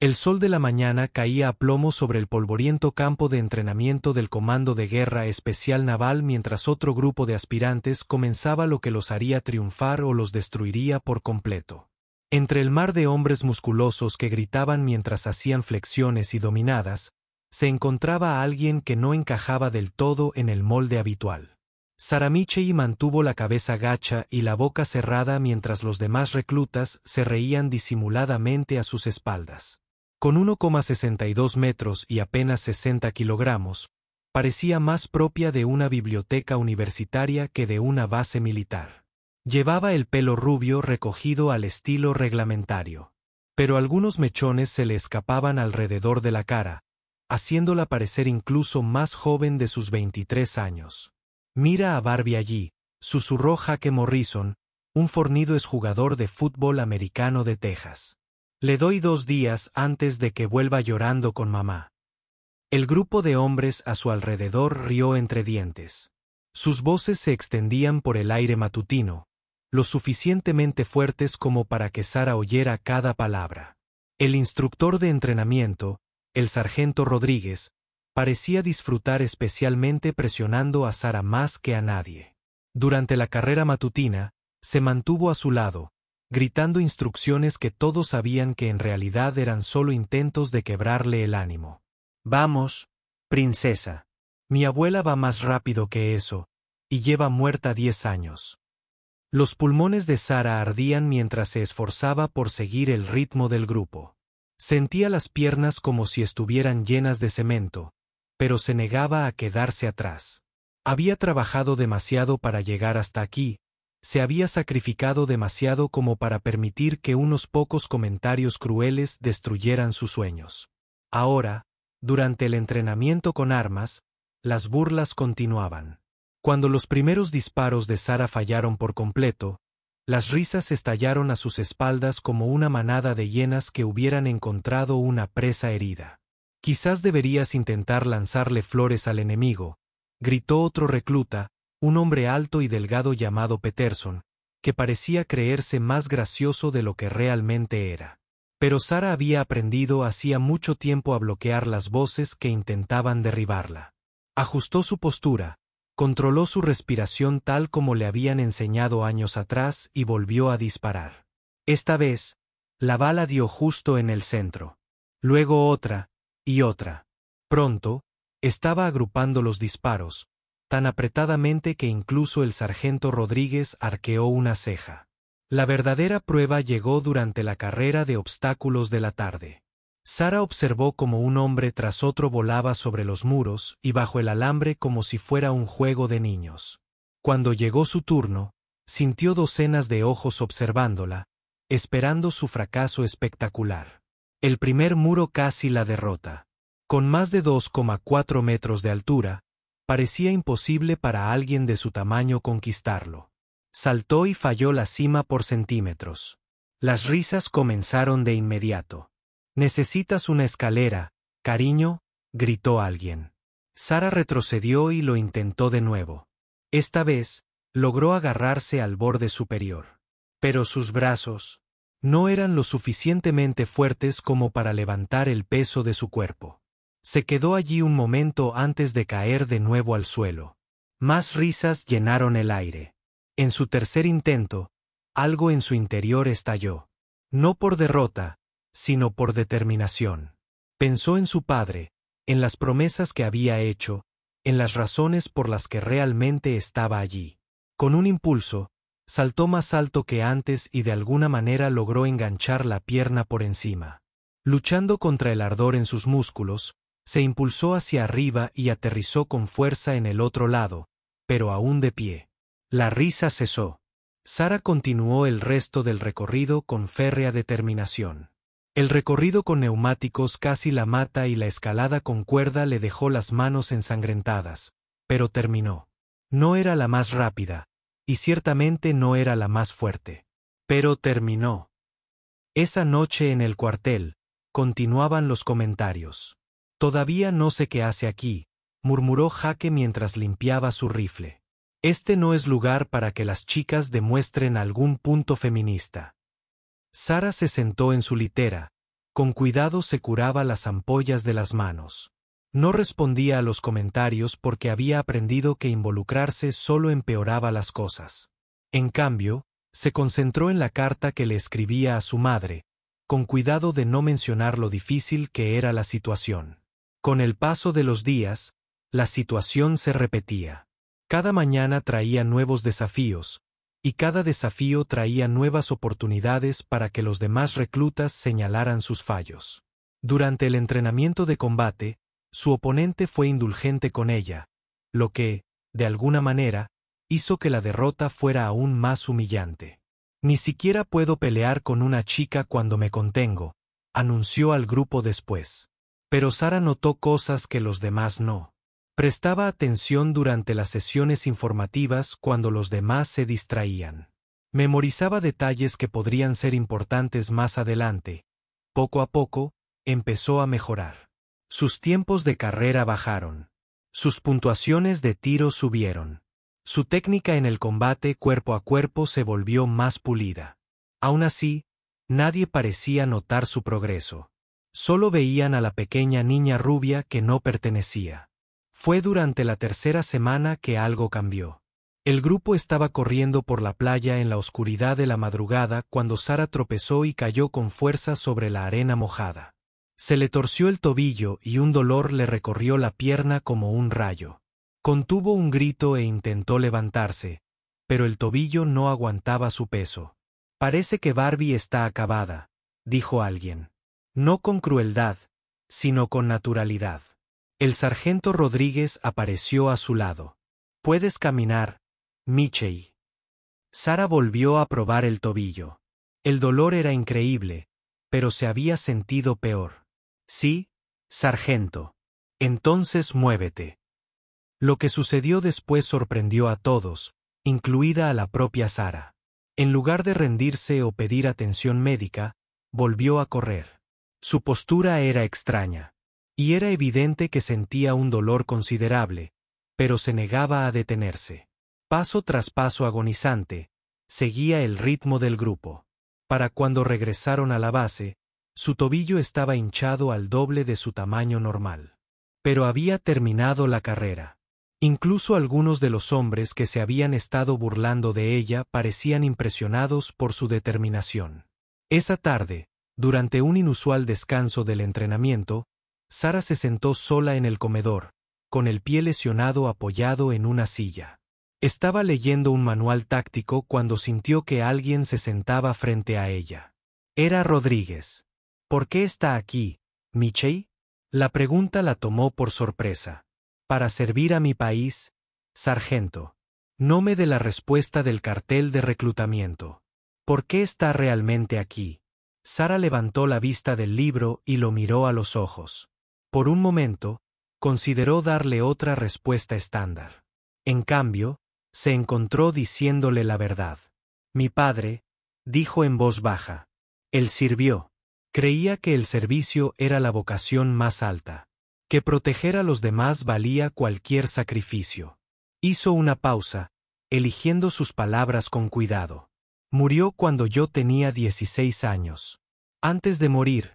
El sol de la mañana caía a plomo sobre el polvoriento campo de entrenamiento del Comando de Guerra Especial Naval mientras otro grupo de aspirantes comenzaba lo que los haría triunfar o los destruiría por completo. Entre el mar de hombres musculosos que gritaban mientras hacían flexiones y dominadas, se encontraba a alguien que no encajaba del todo en el molde habitual. Saramichei mantuvo la cabeza gacha y la boca cerrada mientras los demás reclutas se reían disimuladamente a sus espaldas. Con 1,62 metros y apenas 60 kilogramos, parecía más propia de una biblioteca universitaria que de una base militar. Llevaba el pelo rubio recogido al estilo reglamentario, pero algunos mechones se le escapaban alrededor de la cara, haciéndola parecer incluso más joven de sus 23 años. «Mira a Barbie allí», susurró Jake Morrison, un fornido exjugador de fútbol americano de Texas. «Le doy 2 días antes de que vuelva llorando con mamá». El grupo de hombres a su alrededor rió entre dientes. Sus voces se extendían por el aire matutino, lo suficientemente fuertes como para que Sara oyera cada palabra. El instructor de entrenamiento, el sargento Rodríguez, parecía disfrutar especialmente presionando a Sara más que a nadie. Durante la carrera matutina, se mantuvo a su lado, gritando instrucciones que todos sabían que en realidad eran solo intentos de quebrarle el ánimo. «Vamos, princesa. Mi abuela va más rápido que eso, y lleva muerta 10 años». Los pulmones de Sara ardían mientras se esforzaba por seguir el ritmo del grupo. Sentía las piernas como si estuvieran llenas de cemento, pero se negaba a quedarse atrás. Había trabajado demasiado para llegar hasta aquí, se había sacrificado demasiado como para permitir que unos pocos comentarios crueles destruyeran sus sueños. Ahora, durante el entrenamiento con armas, las burlas continuaban. Cuando los primeros disparos de Sara fallaron por completo, las risas estallaron a sus espaldas como una manada de hienas que hubieran encontrado una presa herida. «Quizás deberías intentar lanzarle flores al enemigo», gritó otro recluta, un hombre alto y delgado llamado Peterson, que parecía creerse más gracioso de lo que realmente era. Pero Sara había aprendido hacía mucho tiempo a bloquear las voces que intentaban derribarla. Ajustó su postura, controló su respiración tal como le habían enseñado años atrás y volvió a disparar. Esta vez, la bala dio justo en el centro. Luego otra, y otra. Pronto, estaba agrupando los disparos, tan apretadamente que incluso el sargento Rodríguez arqueó una ceja. La verdadera prueba llegó durante la carrera de obstáculos de la tarde. Sara observó cómo un hombre tras otro volaba sobre los muros y bajo el alambre como si fuera un juego de niños. Cuando llegó su turno, sintió docenas de ojos observándola, esperando su fracaso espectacular. El primer muro casi la derrota. Con más de 2,4 metros de altura, parecía imposible para alguien de su tamaño conquistarlo. Saltó y falló la cima por centímetros. Las risas comenzaron de inmediato. «Necesitas una escalera, cariño», gritó alguien. Sara retrocedió y lo intentó de nuevo. Esta vez, logró agarrarse al borde superior. Pero sus brazos no eran lo suficientemente fuertes como para levantar el peso de su cuerpo. Se quedó allí un momento antes de caer de nuevo al suelo. Más risas llenaron el aire. En su tercer intento, algo en su interior estalló. No por derrota, sino por determinación. Pensó en su padre, en las promesas que había hecho, en las razones por las que realmente estaba allí. Con un impulso, saltó más alto que antes y de alguna manera logró enganchar la pierna por encima. Luchando contra el ardor en sus músculos, se impulsó hacia arriba y aterrizó con fuerza en el otro lado, pero aún de pie. La risa cesó. Sara continuó el resto del recorrido con férrea determinación. El recorrido con neumáticos casi la mata y la escalada con cuerda le dejó las manos ensangrentadas, pero terminó. No era la más rápida, y ciertamente no era la más fuerte. Pero terminó. Esa noche en el cuartel, continuaban los comentarios. «Todavía no sé qué hace aquí», murmuró Jake mientras limpiaba su rifle. «Este no es lugar para que las chicas demuestren algún punto feminista». Sara se sentó en su litera, Con cuidado se curaba las ampollas de las manos. No respondía a los comentarios porque había aprendido que involucrarse solo empeoraba las cosas. En cambio, se concentró en la carta que le escribía a su madre, con cuidado de no mencionar lo difícil que era la situación. Con el paso de los días, la situación se repetía. Cada mañana traía nuevos desafíos, y cada desafío traía nuevas oportunidades para que los demás reclutas señalaran sus fallos. Durante el entrenamiento de combate, su oponente fue indulgente con ella, lo que, de alguna manera, hizo que la derrota fuera aún más humillante. Ni siquiera puedo pelear con una chica cuando me contengo, anunció al grupo después. Pero Sara notó cosas que los demás no. Prestaba atención durante las sesiones informativas cuando los demás se distraían. Memorizaba detalles que podrían ser importantes más adelante. Poco a poco, empezó a mejorar. Sus tiempos de carrera bajaron. Sus puntuaciones de tiro subieron. Su técnica en el combate cuerpo a cuerpo se volvió más pulida. Aún así, nadie parecía notar su progreso. Solo veían a la pequeña niña rubia que no pertenecía. Fue durante la tercera semana que algo cambió. El grupo estaba corriendo por la playa en la oscuridad de la madrugada cuando Sara tropezó y cayó con fuerza sobre la arena mojada. Se le torció el tobillo y un dolor le recorrió la pierna como un rayo. Contuvo un grito e intentó levantarse, pero el tobillo no aguantaba su peso. Parece que Barbie está acabada, dijo alguien. No con crueldad, sino con naturalidad. El sargento Rodríguez apareció a su lado. Puedes caminar, Michelle. Sara volvió a probar el tobillo. El dolor era increíble, pero se había sentido peor. Sí, sargento. Entonces muévete. Lo que sucedió después sorprendió a todos, incluida a la propia Sara. En lugar de rendirse o pedir atención médica, volvió a correr. Su postura era extraña. Y era evidente que sentía un dolor considerable, pero se negaba a detenerse. Paso tras paso agonizante, seguía el ritmo del grupo. Para cuando regresaron a la base, su tobillo estaba hinchado al doble de su tamaño normal. Pero había terminado la carrera. Incluso algunos de los hombres que se habían estado burlando de ella parecían impresionados por su determinación. Esa tarde, durante un inusual descanso del entrenamiento, Sara se sentó sola en el comedor, con el pie lesionado apoyado en una silla. Estaba leyendo un manual táctico cuando sintió que alguien se sentaba frente a ella. Era Rodríguez. ¿Por qué está aquí, Michelle? La pregunta la tomó por sorpresa. Para servir a mi país, sargento. No me dé la respuesta del cartel de reclutamiento. ¿Por qué está realmente aquí? Sara levantó la vista del libro y lo miró a los ojos. Por un momento, consideró darle otra respuesta estándar. En cambio, se encontró diciéndole la verdad. Mi padre, dijo en voz baja. Él sirvió. Creía que el servicio era la vocación más alta. Que proteger a los demás valía cualquier sacrificio. Hizo una pausa, eligiendo sus palabras con cuidado. Murió cuando yo tenía 16 años. Antes de morir,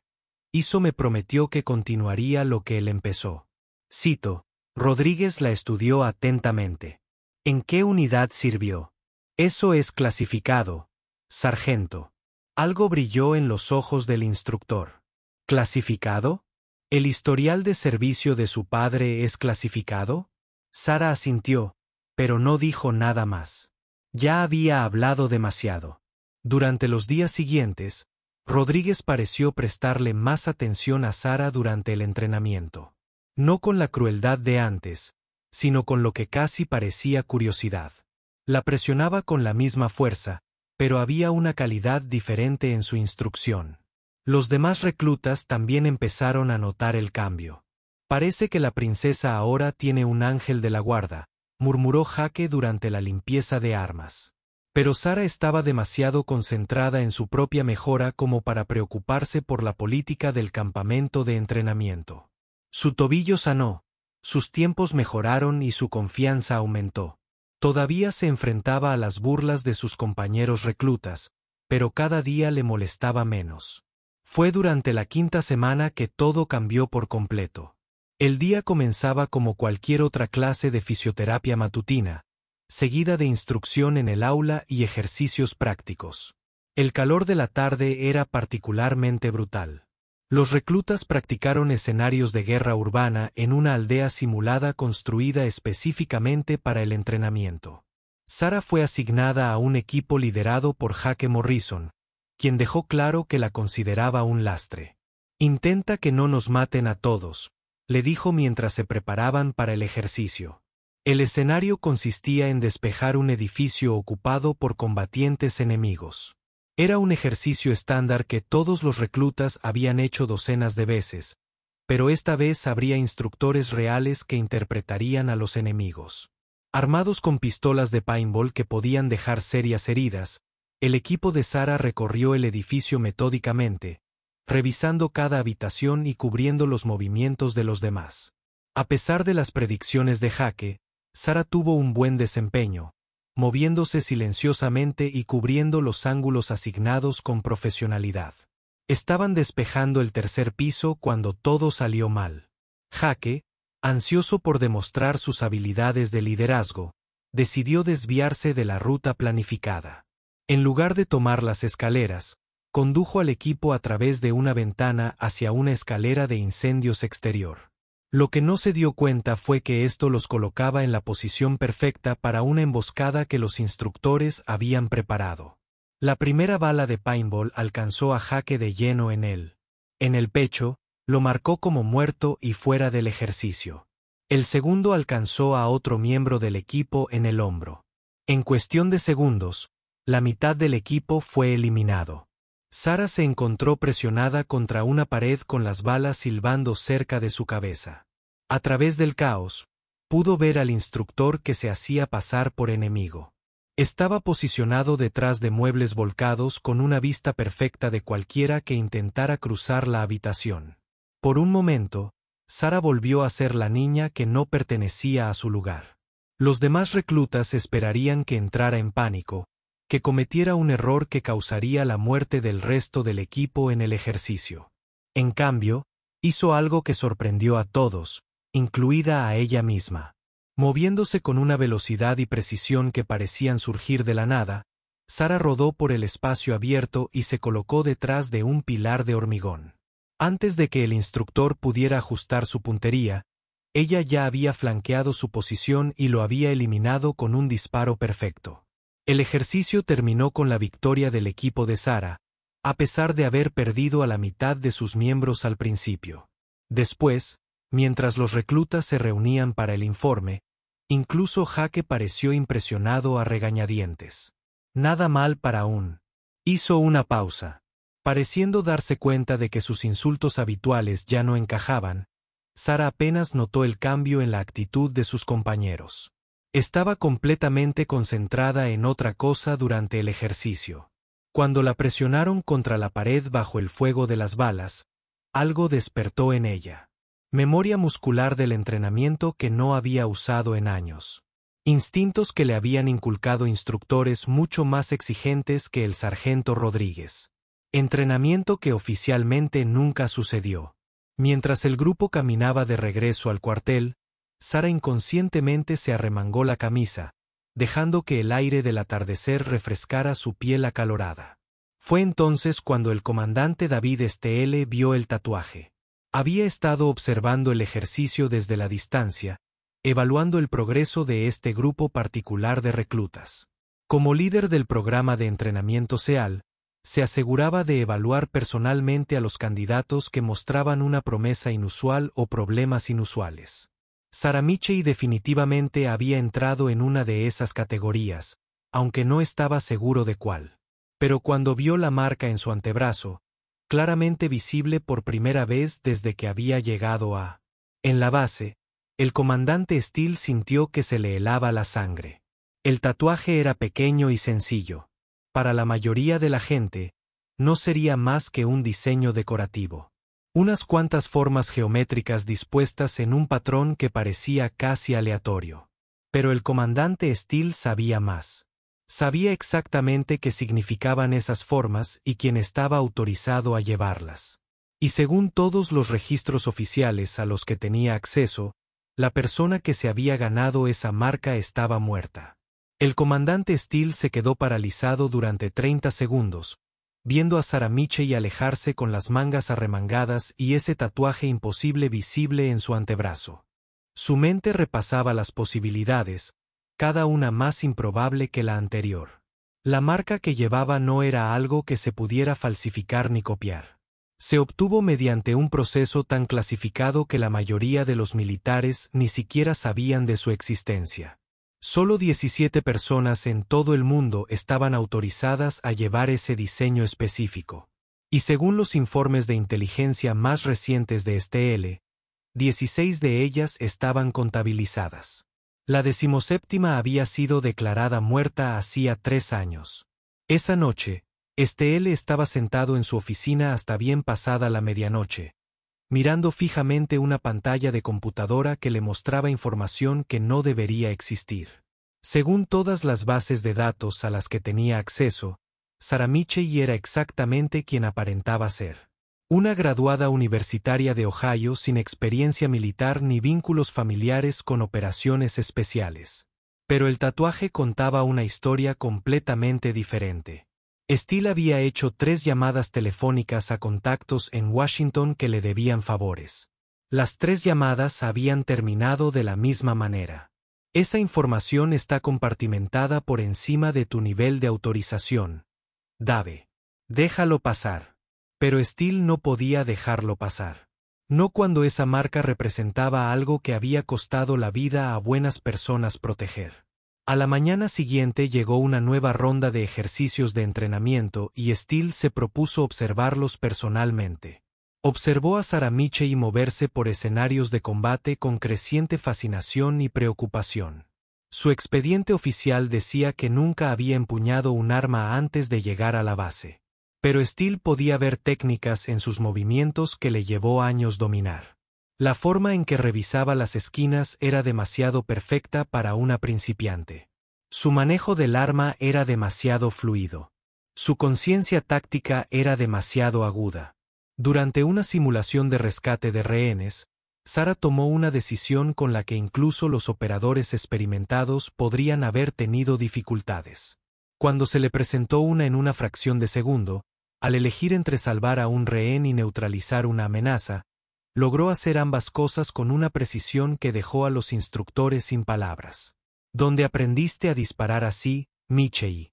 me prometió que continuaría lo que él empezó. Cito, Rodríguez la estudió atentamente. ¿En qué unidad sirvió? Eso es clasificado, sargento. Algo brilló en los ojos del instructor. ¿Clasificado? ¿El historial de servicio de su padre es clasificado? Sara asintió, pero no dijo nada más. Ya había hablado demasiado. Durante los días siguientes, Rodríguez pareció prestarle más atención a Sara durante el entrenamiento. No con la crueldad de antes, sino con lo que casi parecía curiosidad. La presionaba con la misma fuerza, pero había una calidad diferente en su instrucción. Los demás reclutas también empezaron a notar el cambio. Parece que la princesa ahora tiene un ángel de la guarda, murmuró Jaque durante la limpieza de armas. Pero Sara estaba demasiado concentrada en su propia mejora como para preocuparse por la política del campamento de entrenamiento. Su tobillo sanó, sus tiempos mejoraron y su confianza aumentó. Todavía se enfrentaba a las burlas de sus compañeros reclutas, pero cada día le molestaba menos. Fue durante la quinta semana que todo cambió por completo. El día comenzaba como cualquier otra clase de fisioterapia matutina, seguida de instrucción en el aula y ejercicios prácticos. El calor de la tarde era particularmente brutal. Los reclutas practicaron escenarios de guerra urbana en una aldea simulada construida específicamente para el entrenamiento. Sarah fue asignada a un equipo liderado por Jake Morrison, quien dejó claro que la consideraba un lastre. «Intenta que no nos maten a todos», le dijo mientras se preparaban para el ejercicio. El escenario consistía en despejar un edificio ocupado por combatientes enemigos. Era un ejercicio estándar que todos los reclutas habían hecho docenas de veces, pero esta vez habría instructores reales que interpretarían a los enemigos. Armados con pistolas de paintball que podían dejar serias heridas, el equipo de Sarah recorrió el edificio metódicamente, revisando cada habitación y cubriendo los movimientos de los demás. A pesar de las predicciones de Jake, Sarah tuvo un buen desempeño, moviéndose silenciosamente y cubriendo los ángulos asignados con profesionalidad. Estaban despejando el tercer piso cuando todo salió mal. Jake, ansioso por demostrar sus habilidades de liderazgo, decidió desviarse de la ruta planificada. En lugar de tomar las escaleras, condujo al equipo a través de una ventana hacia una escalera de incendios exterior. Lo que no se dio cuenta fue que esto los colocaba en la posición perfecta para una emboscada que los instructores habían preparado. La primera bala de paintball alcanzó a Jake de lleno en él. En el pecho, lo marcó como muerto y fuera del ejercicio. El segundo alcanzó a otro miembro del equipo en el hombro. En cuestión de segundos, la mitad del equipo fue eliminado. Sarah se encontró presionada contra una pared con las balas silbando cerca de su cabeza. A través del caos, pudo ver al instructor que se hacía pasar por enemigo. Estaba posicionado detrás de muebles volcados con una vista perfecta de cualquiera que intentara cruzar la habitación. Por un momento, Sarah volvió a ser la niña que no pertenecía a su lugar. Los demás reclutas esperarían que entrara en pánico, que cometiera un error que causaría la muerte del resto del equipo en el ejercicio. En cambio, hizo algo que sorprendió a todos, incluida a ella misma. Moviéndose con una velocidad y precisión que parecían surgir de la nada, Sarah rodó por el espacio abierto y se colocó detrás de un pilar de hormigón. Antes de que el instructor pudiera ajustar su puntería, ella ya había flanqueado su posición y lo había eliminado con un disparo perfecto. El ejercicio terminó con la victoria del equipo de Sarah, a pesar de haber perdido a la mitad de sus miembros al principio. Después, mientras los reclutas se reunían para el informe, incluso Jake pareció impresionado a regañadientes. Nada mal para un. Hizo una pausa. Pareciendo darse cuenta de que sus insultos habituales ya no encajaban, Sarah apenas notó el cambio en la actitud de sus compañeros. Estaba completamente concentrada en otra cosa durante el ejercicio. Cuando la presionaron contra la pared bajo el fuego de las balas, algo despertó en ella. Memoria muscular del entrenamiento que no había usado en años. Instintos que le habían inculcado instructores mucho más exigentes que el sargento Rodríguez. Entrenamiento que oficialmente nunca sucedió. Mientras el grupo caminaba de regreso al cuartel, Sarah inconscientemente se arremangó la camisa, dejando que el aire del atardecer refrescara su piel acalorada. Fue entonces cuando el comandante David STL vio el tatuaje. Había estado observando el ejercicio desde la distancia, evaluando el progreso de este grupo particular de reclutas. Como líder del programa de entrenamiento SEAL, se aseguraba de evaluar personalmente a los candidatos que mostraban una promesa inusual o problemas inusuales. Sarah Michey definitivamente había entrado en una de esas categorías, aunque no estaba seguro de cuál. Pero cuando vio la marca en su antebrazo, claramente visible por primera vez desde que había llegado en la base, el comandante Steele sintió que se le helaba la sangre. El tatuaje era pequeño y sencillo. Para la mayoría de la gente, no sería más que un diseño decorativo. Unas cuantas formas geométricas dispuestas en un patrón que parecía casi aleatorio. Pero el comandante Steele sabía más. Sabía exactamente qué significaban esas formas y quién estaba autorizado a llevarlas. Y según todos los registros oficiales a los que tenía acceso, la persona que se había ganado esa marca estaba muerta. El comandante Steele se quedó paralizado durante 30 segundos, viendo a Sarah Michel alejarse con las mangas arremangadas y ese tatuaje imposible visible en su antebrazo. Su mente repasaba las posibilidades, cada una más improbable que la anterior. La marca que llevaba no era algo que se pudiera falsificar ni copiar. Se obtuvo mediante un proceso tan clasificado que la mayoría de los militares ni siquiera sabían de su existencia. Solo 17 personas en todo el mundo estaban autorizadas a llevar ese diseño específico. Y según los informes de inteligencia más recientes de Steele, 16 de ellas estaban contabilizadas. La 17ª había sido declarada muerta hacía 3 años. Esa noche, Steele estaba sentado en su oficina hasta bien pasada la medianoche, mirando fijamente una pantalla de computadora que le mostraba información que no debería existir. Según todas las bases de datos a las que tenía acceso, Sarah Michel era exactamente quien aparentaba ser. Una graduada universitaria de Ohio sin experiencia militar ni vínculos familiares con operaciones especiales. Pero el tatuaje contaba una historia completamente diferente. Steele había hecho 3 llamadas telefónicas a contactos en Washington que le debían favores. Las 3 llamadas habían terminado de la misma manera. Esa información está compartimentada por encima de tu nivel de autorización. Dave. Déjalo pasar. Pero Steele no podía dejarlo pasar. No cuando esa marca representaba algo que había costado la vida a buenas personas proteger. A la mañana siguiente llegó una nueva ronda de ejercicios de entrenamiento y Steele se propuso observarlos personalmente. Observó a Sarah Michel moverse por escenarios de combate con creciente fascinación y preocupación. Su expediente oficial decía que nunca había empuñado un arma antes de llegar a la base. Pero Steele podía ver técnicas en sus movimientos que le llevó años dominar. La forma en que revisaba las esquinas era demasiado perfecta para una principiante. Su manejo del arma era demasiado fluido. Su conciencia táctica era demasiado aguda. Durante una simulación de rescate de rehenes, Sarah tomó una decisión con la que incluso los operadores experimentados podrían haber tenido dificultades. Cuando se le presentó una en una fracción de segundo, al elegir entre salvar a un rehén y neutralizar una amenaza, logró hacer ambas cosas con una precisión que dejó a los instructores sin palabras. ¿Dónde aprendiste a disparar así, Michel?,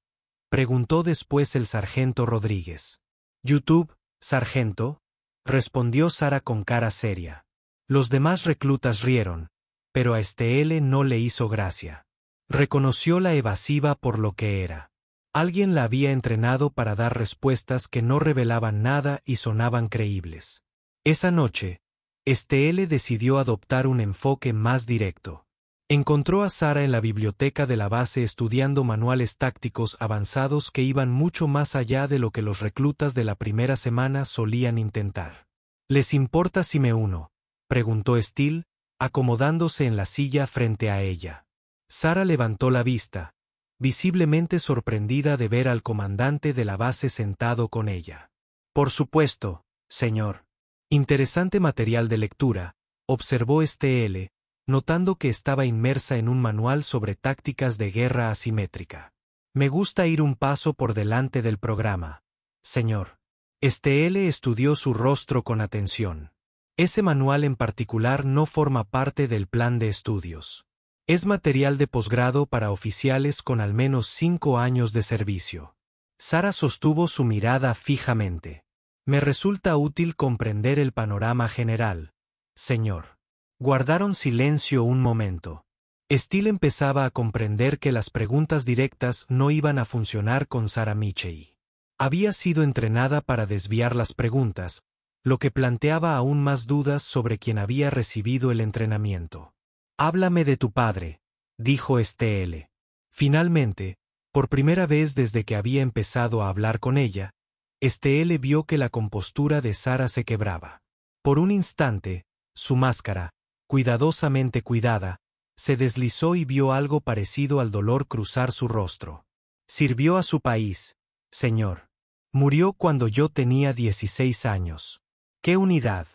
preguntó después el sargento Rodríguez. YouTube, sargento, respondió Sarah con cara seria. Los demás reclutas rieron, pero a Steele no le hizo gracia. Reconoció la evasiva por lo que era. Alguien la había entrenado para dar respuestas que no revelaban nada y sonaban creíbles. Esa noche, Steele decidió adoptar un enfoque más directo. Encontró a Sarah en la biblioteca de la base estudiando manuales tácticos avanzados que iban mucho más allá de lo que los reclutas de la primera semana solían intentar. ¿Les importa si me uno?, preguntó Steele, acomodándose en la silla frente a ella. Sarah levantó la vista, visiblemente sorprendida de ver al comandante de la base sentado con ella. Por supuesto, señor. Interesante material de lectura, observó Steele, notando que estaba inmersa en un manual sobre tácticas de guerra asimétrica. Me gusta ir un paso por delante del programa, señor. Steele estudió su rostro con atención. Ese manual en particular no forma parte del plan de estudios. Es material de posgrado para oficiales con al menos 5 años de servicio. Sarah sostuvo su mirada fijamente. Me resulta útil comprender el panorama general, señor. Guardaron silencio un momento. Steele empezaba a comprender que las preguntas directas no iban a funcionar con Sarah Michel. Había sido entrenada para desviar las preguntas, lo que planteaba aún más dudas sobre quién había recibido el entrenamiento. Háblame de tu padre, dijo Steele. Finalmente, por primera vez desde que había empezado a hablar con ella, Steele vio que la compostura de Sarah se quebraba. Por un instante, su máscara, cuidadosamente cuidada, se deslizó y vio algo parecido al dolor cruzar su rostro. Sirvió a su país, señor. Murió cuando yo tenía 16 años. ¿Qué unidad?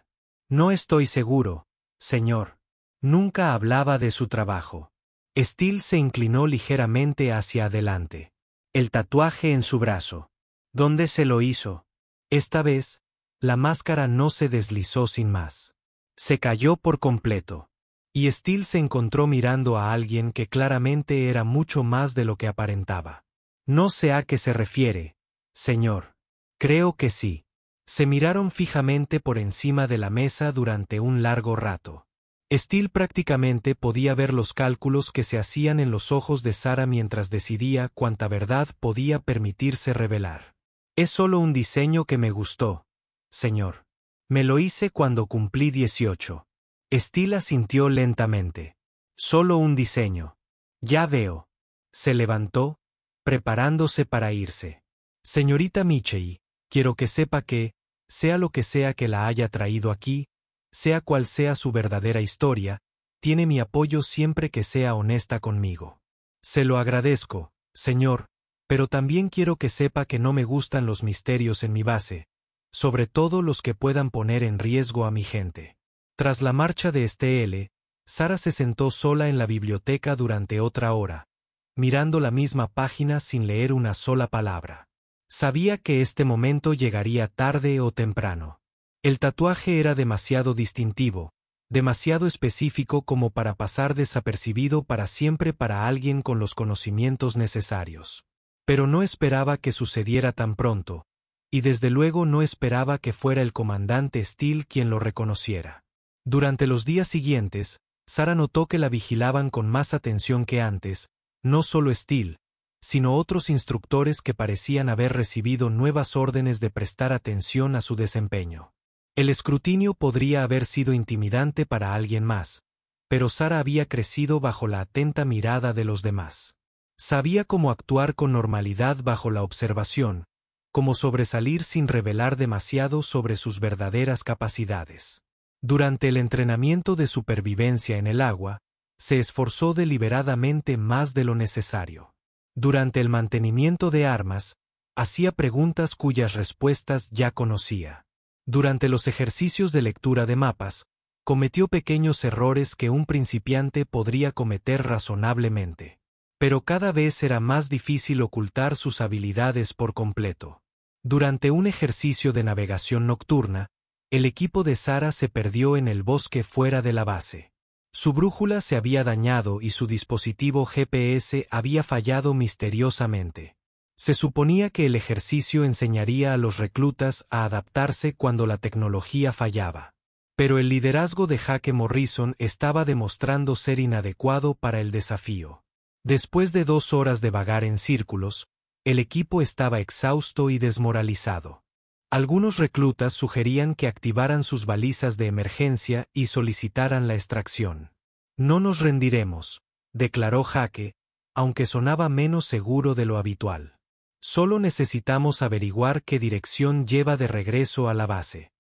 No estoy seguro, señor. Nunca hablaba de su trabajo. Steele se inclinó ligeramente hacia adelante. El tatuaje en su brazo. ¿Dónde se lo hizo? Esta vez, la máscara no se deslizó sin más. Se cayó por completo. Y Steele se encontró mirando a alguien que claramente era mucho más de lo que aparentaba. No sé a qué se refiere, señor. Creo que sí. Se miraron fijamente por encima de la mesa durante un largo rato. Steele prácticamente podía ver los cálculos que se hacían en los ojos de Sarah mientras decidía cuánta verdad podía permitirse revelar. Es solo un diseño que me gustó, señor. Me lo hice cuando cumplí 18. Steele asintió lentamente. Solo un diseño. Ya veo. Se levantó, preparándose para irse. Señorita Michei, quiero que sepa que, sea lo que sea que la haya traído aquí, sea cual sea su verdadera historia, tiene mi apoyo siempre que sea honesta conmigo. Se lo agradezco, señor, pero también quiero que sepa que no me gustan los misterios en mi base, sobre todo los que puedan poner en riesgo a mi gente. Tras la marcha de Steele, Sarah se sentó sola en la biblioteca durante otra hora, mirando la misma página sin leer una sola palabra. Sabía que este momento llegaría tarde o temprano. El tatuaje era demasiado distintivo, demasiado específico como para pasar desapercibido para siempre para alguien con los conocimientos necesarios. Pero no esperaba que sucediera tan pronto, y desde luego no esperaba que fuera el comandante Steele quien lo reconociera. Durante los días siguientes, Sarah notó que la vigilaban con más atención que antes, no solo Steele, sino otros instructores que parecían haber recibido nuevas órdenes de prestar atención a su desempeño. El escrutinio podría haber sido intimidante para alguien más, pero Sarah había crecido bajo la atenta mirada de los demás. Sabía cómo actuar con normalidad bajo la observación, cómo sobresalir sin revelar demasiado sobre sus verdaderas capacidades. Durante el entrenamiento de supervivencia en el agua, se esforzó deliberadamente más de lo necesario. Durante el mantenimiento de armas, hacía preguntas cuyas respuestas ya conocía. Durante los ejercicios de lectura de mapas, cometió pequeños errores que un principiante podría cometer razonablemente. Pero cada vez era más difícil ocultar sus habilidades por completo. Durante un ejercicio de navegación nocturna, el equipo de Sarah se perdió en el bosque fuera de la base. Su brújula se había dañado y su dispositivo GPS había fallado misteriosamente. Se suponía que el ejercicio enseñaría a los reclutas a adaptarse cuando la tecnología fallaba. Pero el liderazgo de Jake Morrison estaba demostrando ser inadecuado para el desafío. Después de 2 horas de vagar en círculos, el equipo estaba exhausto y desmoralizado. Algunos reclutas sugerían que activaran sus balizas de emergencia y solicitaran la extracción. No nos rendiremos, declaró Jake, aunque sonaba menos seguro de lo habitual. Solo necesitamos averiguar qué dirección lleva de regreso a la base.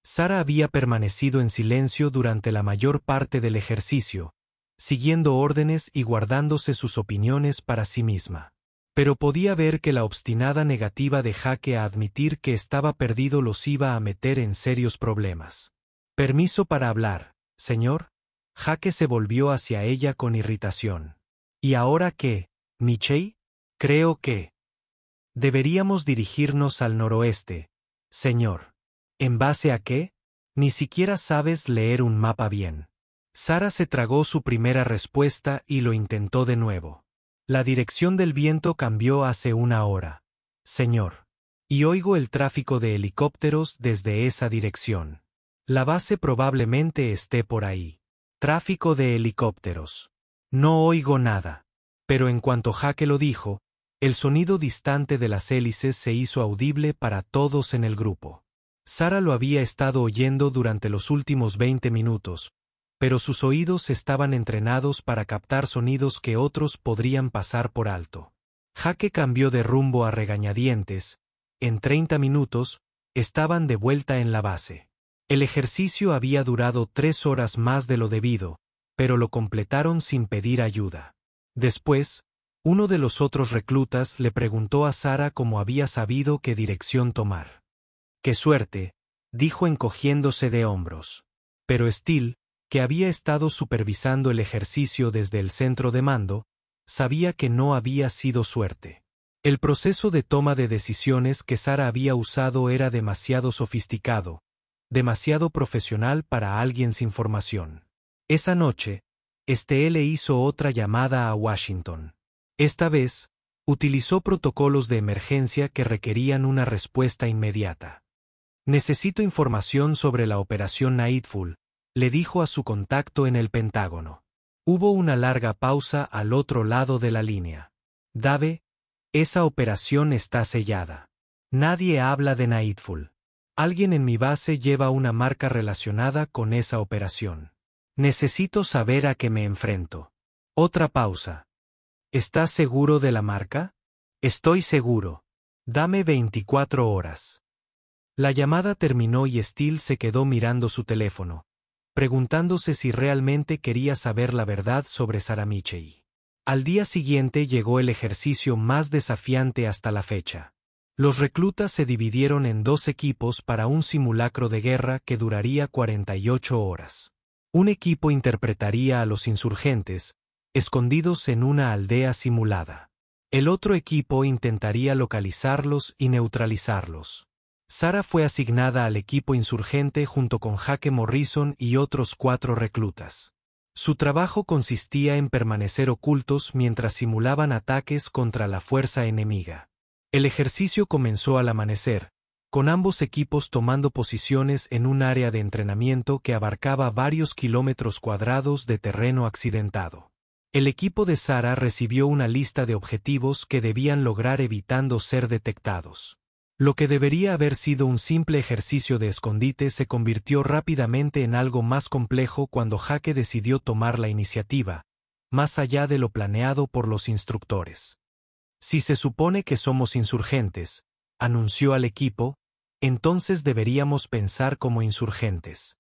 Sarah había permanecido en silencio durante la mayor parte del ejercicio, siguiendo órdenes y guardándose sus opiniones para sí misma. Pero podía ver que la obstinada negativa de Jake a admitir que estaba perdido los iba a meter en serios problemas. «Permiso para hablar, señor». Jake se volvió hacia ella con irritación. «¿Y ahora qué, Michei? Creo que deberíamos dirigirnos al noroeste, señor». ¿En base a qué? Ni siquiera sabes leer un mapa bien. Sarah se tragó su primera respuesta y lo intentó de nuevo. La dirección del viento cambió hace 1 hora, señor. Y oigo el tráfico de helicópteros desde esa dirección. La base probablemente esté por ahí. Tráfico de helicópteros. No oigo nada. Pero en cuanto Jake lo dijo, el sonido distante de las hélices se hizo audible para todos en el grupo. Sarah lo había estado oyendo durante los últimos 20 minutos, pero sus oídos estaban entrenados para captar sonidos que otros podrían pasar por alto. Jake cambió de rumbo a regañadientes. En 30 minutos, estaban de vuelta en la base. El ejercicio había durado 3 horas más de lo debido, pero lo completaron sin pedir ayuda. Después, Uno de los otros reclutas le preguntó a Sara cómo había sabido qué dirección tomar. «¡Qué suerte!», dijo encogiéndose de hombros. Pero Steele, que había estado supervisando el ejercicio desde el centro de mando, sabía que no había sido suerte. El proceso de toma de decisiones que Sara había usado era demasiado sofisticado, demasiado profesional para alguien sin formación. Esa noche, Steele hizo otra llamada a Washington. Esta vez, utilizó protocolos de emergencia que requerían una respuesta inmediata. «Necesito información sobre la Operación Nightfall», le dijo a su contacto en el Pentágono. Hubo una larga pausa al otro lado de la línea. «Dave, esa operación está sellada. Nadie habla de Nightfall. Alguien en mi base lleva una marca relacionada con esa operación. Necesito saber a qué me enfrento». Otra pausa. «¿Estás seguro de la marca?» «Estoy seguro. Dame 24 horas». La llamada terminó y Steele se quedó mirando su teléfono, preguntándose si realmente quería saber la verdad sobre Sarah Mitchell. Al día siguiente llegó el ejercicio más desafiante hasta la fecha. Los reclutas se dividieron en 2 equipos para un simulacro de guerra que duraría 48 horas. Un equipo interpretaría a los insurgentes, escondidos en una aldea simulada. El otro equipo intentaría localizarlos y neutralizarlos. Sara fue asignada al equipo insurgente junto con Jake Morrison y otros 4 reclutas. Su trabajo consistía en permanecer ocultos mientras simulaban ataques contra la fuerza enemiga. El ejercicio comenzó al amanecer, con ambos equipos tomando posiciones en un área de entrenamiento que abarcaba varios kilómetros cuadrados de terreno accidentado. El equipo de Sara recibió una lista de objetivos que debían lograr evitando ser detectados. Lo que debería haber sido un simple ejercicio de escondite se convirtió rápidamente en algo más complejo cuando Jake decidió tomar la iniciativa, más allá de lo planeado por los instructores. «Si se supone que somos insurgentes», anunció al equipo, «entonces deberíamos pensar como insurgentes.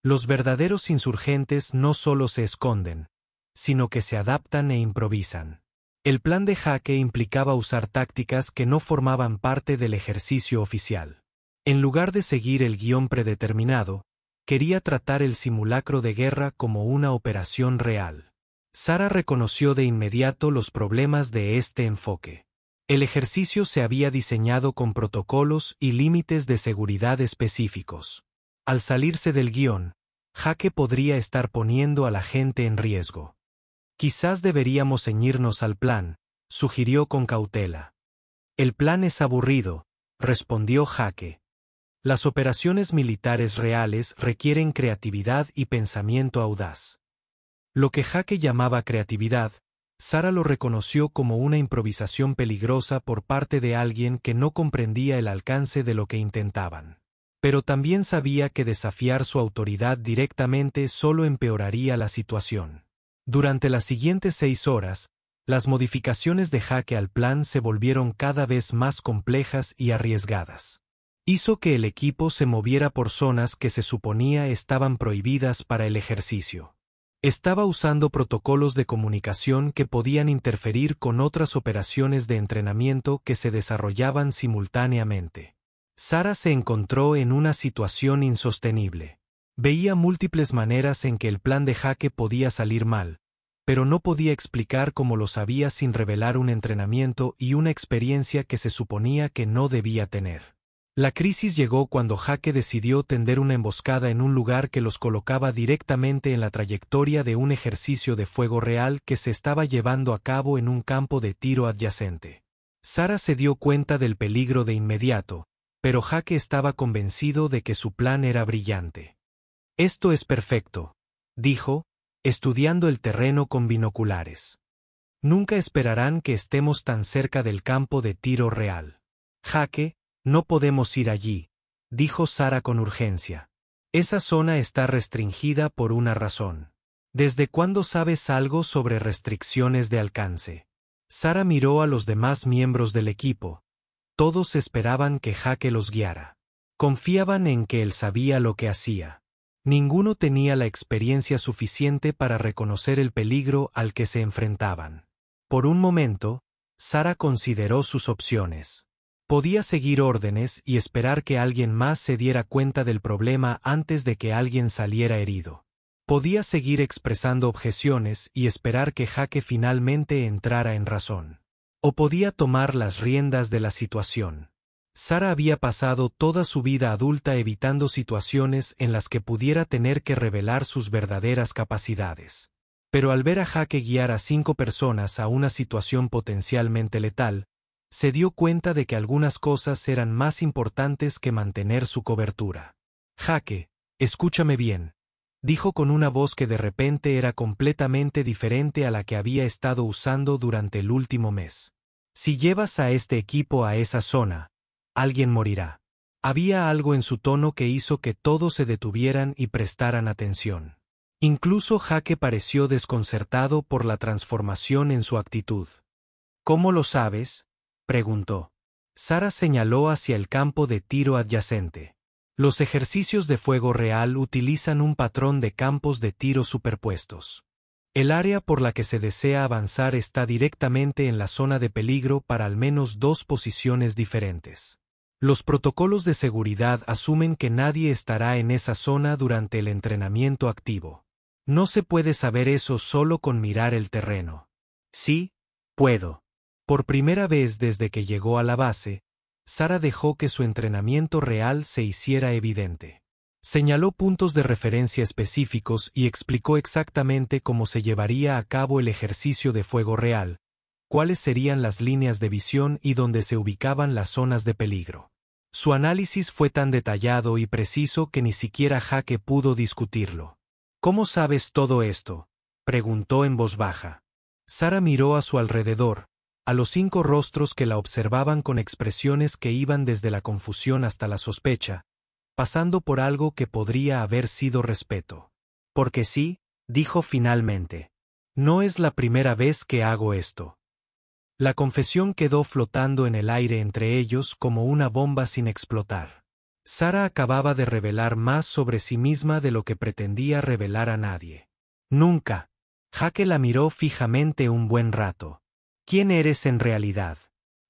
Los verdaderos insurgentes no solo se esconden, sino que se adaptan e improvisan». El plan de Jake implicaba usar tácticas que no formaban parte del ejercicio oficial. En lugar de seguir el guión predeterminado, quería tratar el simulacro de guerra como una operación real. Sara reconoció de inmediato los problemas de este enfoque. El ejercicio se había diseñado con protocolos y límites de seguridad específicos. Al salirse del guión, Jake podría estar poniendo a la gente en riesgo. «Quizás deberíamos ceñirnos al plan», sugirió con cautela. «El plan es aburrido», respondió Jake. «Las operaciones militares reales requieren creatividad y pensamiento audaz». Lo que Jake llamaba creatividad, Sara lo reconoció como una improvisación peligrosa por parte de alguien que no comprendía el alcance de lo que intentaban. Pero también sabía que desafiar su autoridad directamente solo empeoraría la situación. Durante las siguientes 6 horas, las modificaciones de Jake al plan se volvieron cada vez más complejas y arriesgadas. Hizo que el equipo se moviera por zonas que se suponía estaban prohibidas para el ejercicio. Estaba usando protocolos de comunicación que podían interferir con otras operaciones de entrenamiento que se desarrollaban simultáneamente. Sara se encontró en una situación insostenible. Veía múltiples maneras en que el plan de Jake podía salir mal, pero no podía explicar cómo lo sabía sin revelar un entrenamiento y una experiencia que se suponía que no debía tener. La crisis llegó cuando Jake decidió tender una emboscada en un lugar que los colocaba directamente en la trayectoria de un ejercicio de fuego real que se estaba llevando a cabo en un campo de tiro adyacente. Sara se dio cuenta del peligro de inmediato, pero Jake estaba convencido de que su plan era brillante. «Esto es perfecto», dijo, estudiando el terreno con binoculares. «Nunca esperarán que estemos tan cerca del campo de tiro real». «Jake, no podemos ir allí», dijo Sara con urgencia. «Esa zona está restringida por una razón». «¿Desde cuándo sabes algo sobre restricciones de alcance?» Sara miró a los demás miembros del equipo. Todos esperaban que Jake los guiara. Confiaban en que él sabía lo que hacía. Ninguno tenía la experiencia suficiente para reconocer el peligro al que se enfrentaban. Por un momento, Sara consideró sus opciones. Podía seguir órdenes y esperar que alguien más se diera cuenta del problema antes de que alguien saliera herido. Podía seguir expresando objeciones y esperar que Jake finalmente entrara en razón. O podía tomar las riendas de la situación. Sara había pasado toda su vida adulta evitando situaciones en las que pudiera tener que revelar sus verdaderas capacidades. Pero al ver a Jake guiar a 5 personas a una situación potencialmente letal, se dio cuenta de que algunas cosas eran más importantes que mantener su cobertura. Jake, escúchame bien, dijo con una voz que de repente era completamente diferente a la que había estado usando durante el último mes. Si llevas a este equipo a esa zona, alguien morirá. Había algo en su tono que hizo que todos se detuvieran y prestaran atención. Incluso Jake pareció desconcertado por la transformación en su actitud. ¿Cómo lo sabes?, preguntó. Sara señaló hacia el campo de tiro adyacente. Los ejercicios de fuego real utilizan un patrón de campos de tiro superpuestos. El área por la que se desea avanzar está directamente en la zona de peligro para al menos 2 posiciones diferentes. Los protocolos de seguridad asumen que nadie estará en esa zona durante el entrenamiento activo. No se puede saber eso solo con mirar el terreno. Sí, puedo. Por primera vez desde que llegó a la base, Sara dejó que su entrenamiento real se hiciera evidente. Señaló puntos de referencia específicos y explicó exactamente cómo se llevaría a cabo el ejercicio de fuego real, cuáles serían las líneas de visión y dónde se ubicaban las zonas de peligro. Su análisis fue tan detallado y preciso que ni siquiera Jake pudo discutirlo. ¿Cómo sabes todo esto?, preguntó en voz baja. Sara miró a su alrededor, a los 5 rostros que la observaban con expresiones que iban desde la confusión hasta la sospecha, pasando por algo que podría haber sido respeto. Porque sí, dijo finalmente. No es la primera vez que hago esto. La confesión quedó flotando en el aire entre ellos como una bomba sin explotar. Sara acababa de revelar más sobre sí misma de lo que pretendía revelar a nadie. Nunca. Jake la miró fijamente un buen rato. ¿Quién eres en realidad?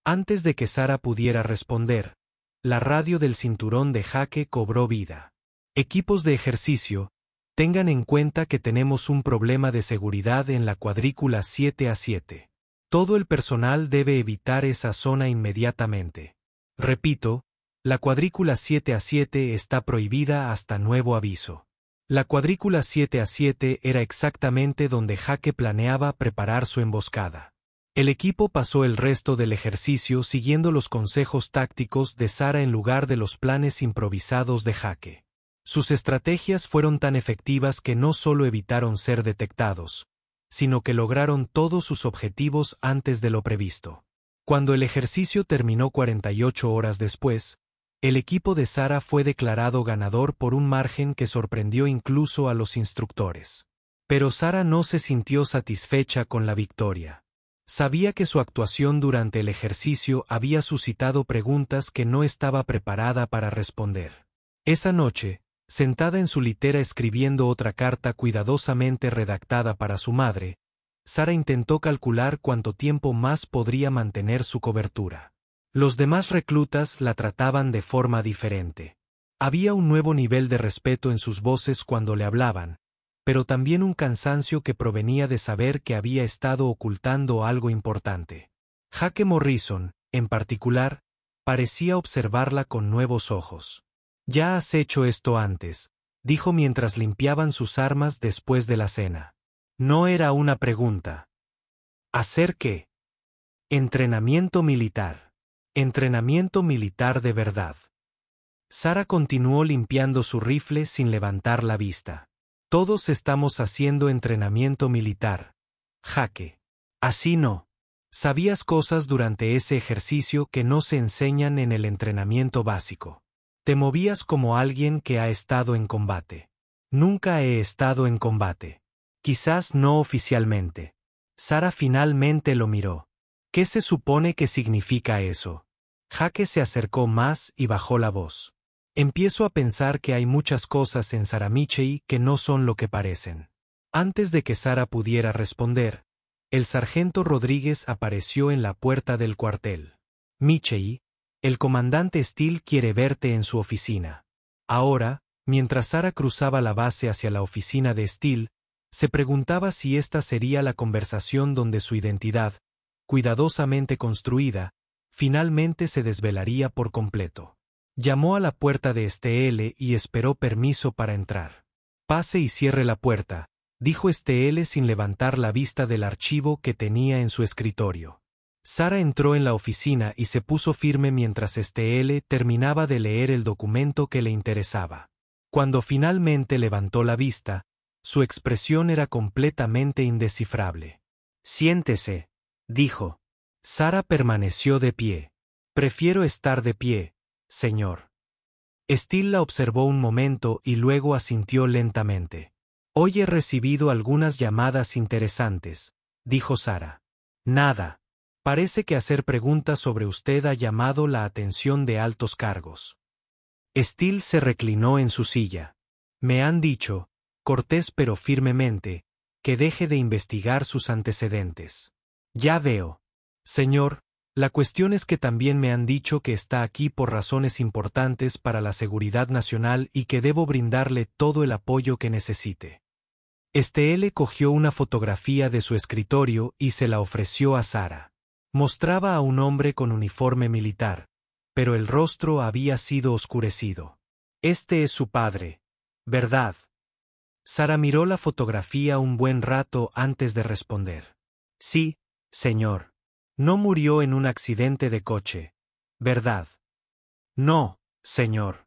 Antes de que Sara pudiera responder, la radio del cinturón de Jake cobró vida. Equipos de ejercicio, tengan en cuenta que tenemos un problema de seguridad en la cuadrícula 7A7. Todo el personal debe evitar esa zona inmediatamente. Repito, la cuadrícula 7A7 está prohibida hasta nuevo aviso. La cuadrícula 7A7 era exactamente donde Jake planeaba preparar su emboscada. El equipo pasó el resto del ejercicio siguiendo los consejos tácticos de Sara en lugar de los planes improvisados de Jake. Sus estrategias fueron tan efectivas que no solo evitaron ser detectados, sino que lograron todos sus objetivos antes de lo previsto. Cuando el ejercicio terminó 48 horas después, el equipo de Sara fue declarado ganador por un margen que sorprendió incluso a los instructores. Pero Sara no se sintió satisfecha con la victoria. Sabía que su actuación durante el ejercicio había suscitado preguntas que no estaba preparada para responder. Esa noche, sentada en su litera escribiendo otra carta cuidadosamente redactada para su madre, Sara intentó calcular cuánto tiempo más podría mantener su cobertura. Los demás reclutas la trataban de forma diferente. Había un nuevo nivel de respeto en sus voces cuando le hablaban, pero también un cansancio que provenía de saber que había estado ocultando algo importante. Jake Morrison, en particular, parecía observarla con nuevos ojos. «Ya has hecho esto antes», dijo mientras limpiaban sus armas después de la cena. No era una pregunta. ¿Hacer qué? Entrenamiento militar. Entrenamiento militar de verdad. Sara continuó limpiando su rifle sin levantar la vista. Todos estamos haciendo entrenamiento militar. Jake. Así no. Sabías cosas durante ese ejercicio que no se enseñan en el entrenamiento básico. Te movías como alguien que ha estado en combate. Nunca he estado en combate. Quizás no oficialmente. Sara finalmente lo miró. ¿Qué se supone que significa eso? Jake se acercó más y bajó la voz. Empiezo a pensar que hay muchas cosas en Saramichei que no son lo que parecen. Antes de que Sara pudiera responder, El sargento Rodríguez apareció en la puerta del cuartel. Michei, el comandante Steele quiere verte en su oficina. Ahora, mientras Sara cruzaba la base hacia la oficina de Steele, se preguntaba si esta sería la conversación donde su identidad, cuidadosamente construida, finalmente se desvelaría por completo. Llamó a la puerta de Steele y esperó permiso para entrar. Pase y cierre la puerta, dijo Steele sin levantar la vista del archivo que tenía en su escritorio. Sara entró en la oficina y se puso firme mientras Steele terminaba de leer el documento que le interesaba. Cuando finalmente levantó la vista, su expresión era completamente indescifrable. «Siéntese», dijo. Sara permaneció de pie. «Prefiero estar de pie, señor». Steele la observó un momento y luego asintió lentamente. «Hoy he recibido algunas llamadas interesantes», dijo Sara. «Nada. Parece que hacer preguntas sobre usted ha llamado la atención de altos cargos». Steele se reclinó en su silla. «Me han dicho, cortés pero firmemente, que deje de investigar sus antecedentes». «Ya veo. Señor, la cuestión es que también me han dicho que está aquí por razones importantes para la seguridad nacional y que debo brindarle todo el apoyo que necesite». Steele cogió una fotografía de su escritorio y se la ofreció a Sara. Mostraba a un hombre con uniforme militar, pero el rostro había sido oscurecido. «Este es su padre, ¿verdad?». Sara miró la fotografía un buen rato antes de responder. «Sí, señor. No murió en un accidente de coche, ¿verdad?». «No, señor».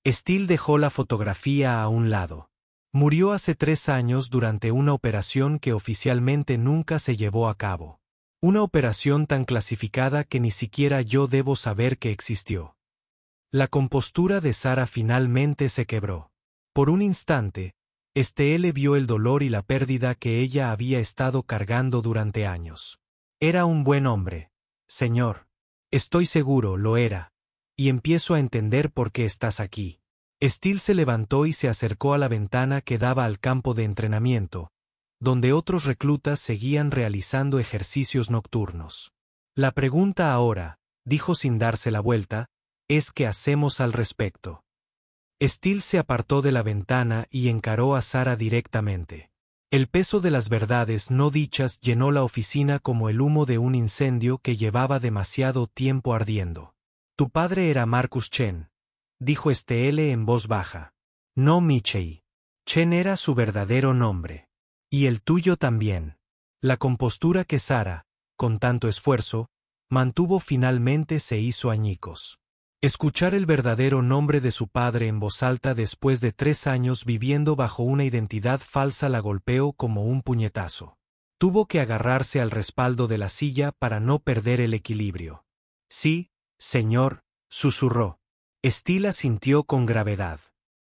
Steele dejó la fotografía a un lado. «Murió hace 3 años durante una operación que oficialmente nunca se llevó a cabo. Una operación tan clasificada que ni siquiera yo debo saber que existió». La compostura de Sara finalmente se quebró. Por un instante, Steele vio el dolor y la pérdida que ella había estado cargando durante años. «Era un buen hombre, señor. Estoy seguro, lo era. Y empiezo a entender por qué estás aquí». Steele se levantó y se acercó a la ventana que daba al campo de entrenamiento, donde otros reclutas seguían realizando ejercicios nocturnos. «La pregunta ahora», dijo sin darse la vuelta, «es qué hacemos al respecto». Steele se apartó de la ventana y encaró a Sara directamente. El peso de las verdades no dichas llenó la oficina como el humo de un incendio que llevaba demasiado tiempo ardiendo. «Tu padre era Marcus Chen», dijo Steele en voz baja. «No Michei. Chen era su verdadero nombre. Y el tuyo también». La compostura que Sara, con tanto esfuerzo, mantuvo finalmente se hizo añicos. Escuchar el verdadero nombre de su padre en voz alta después de 3 años viviendo bajo una identidad falsa la golpeó como un puñetazo. Tuvo que agarrarse al respaldo de la silla para no perder el equilibrio. «Sí, señor», susurró. Steele asintió con gravedad.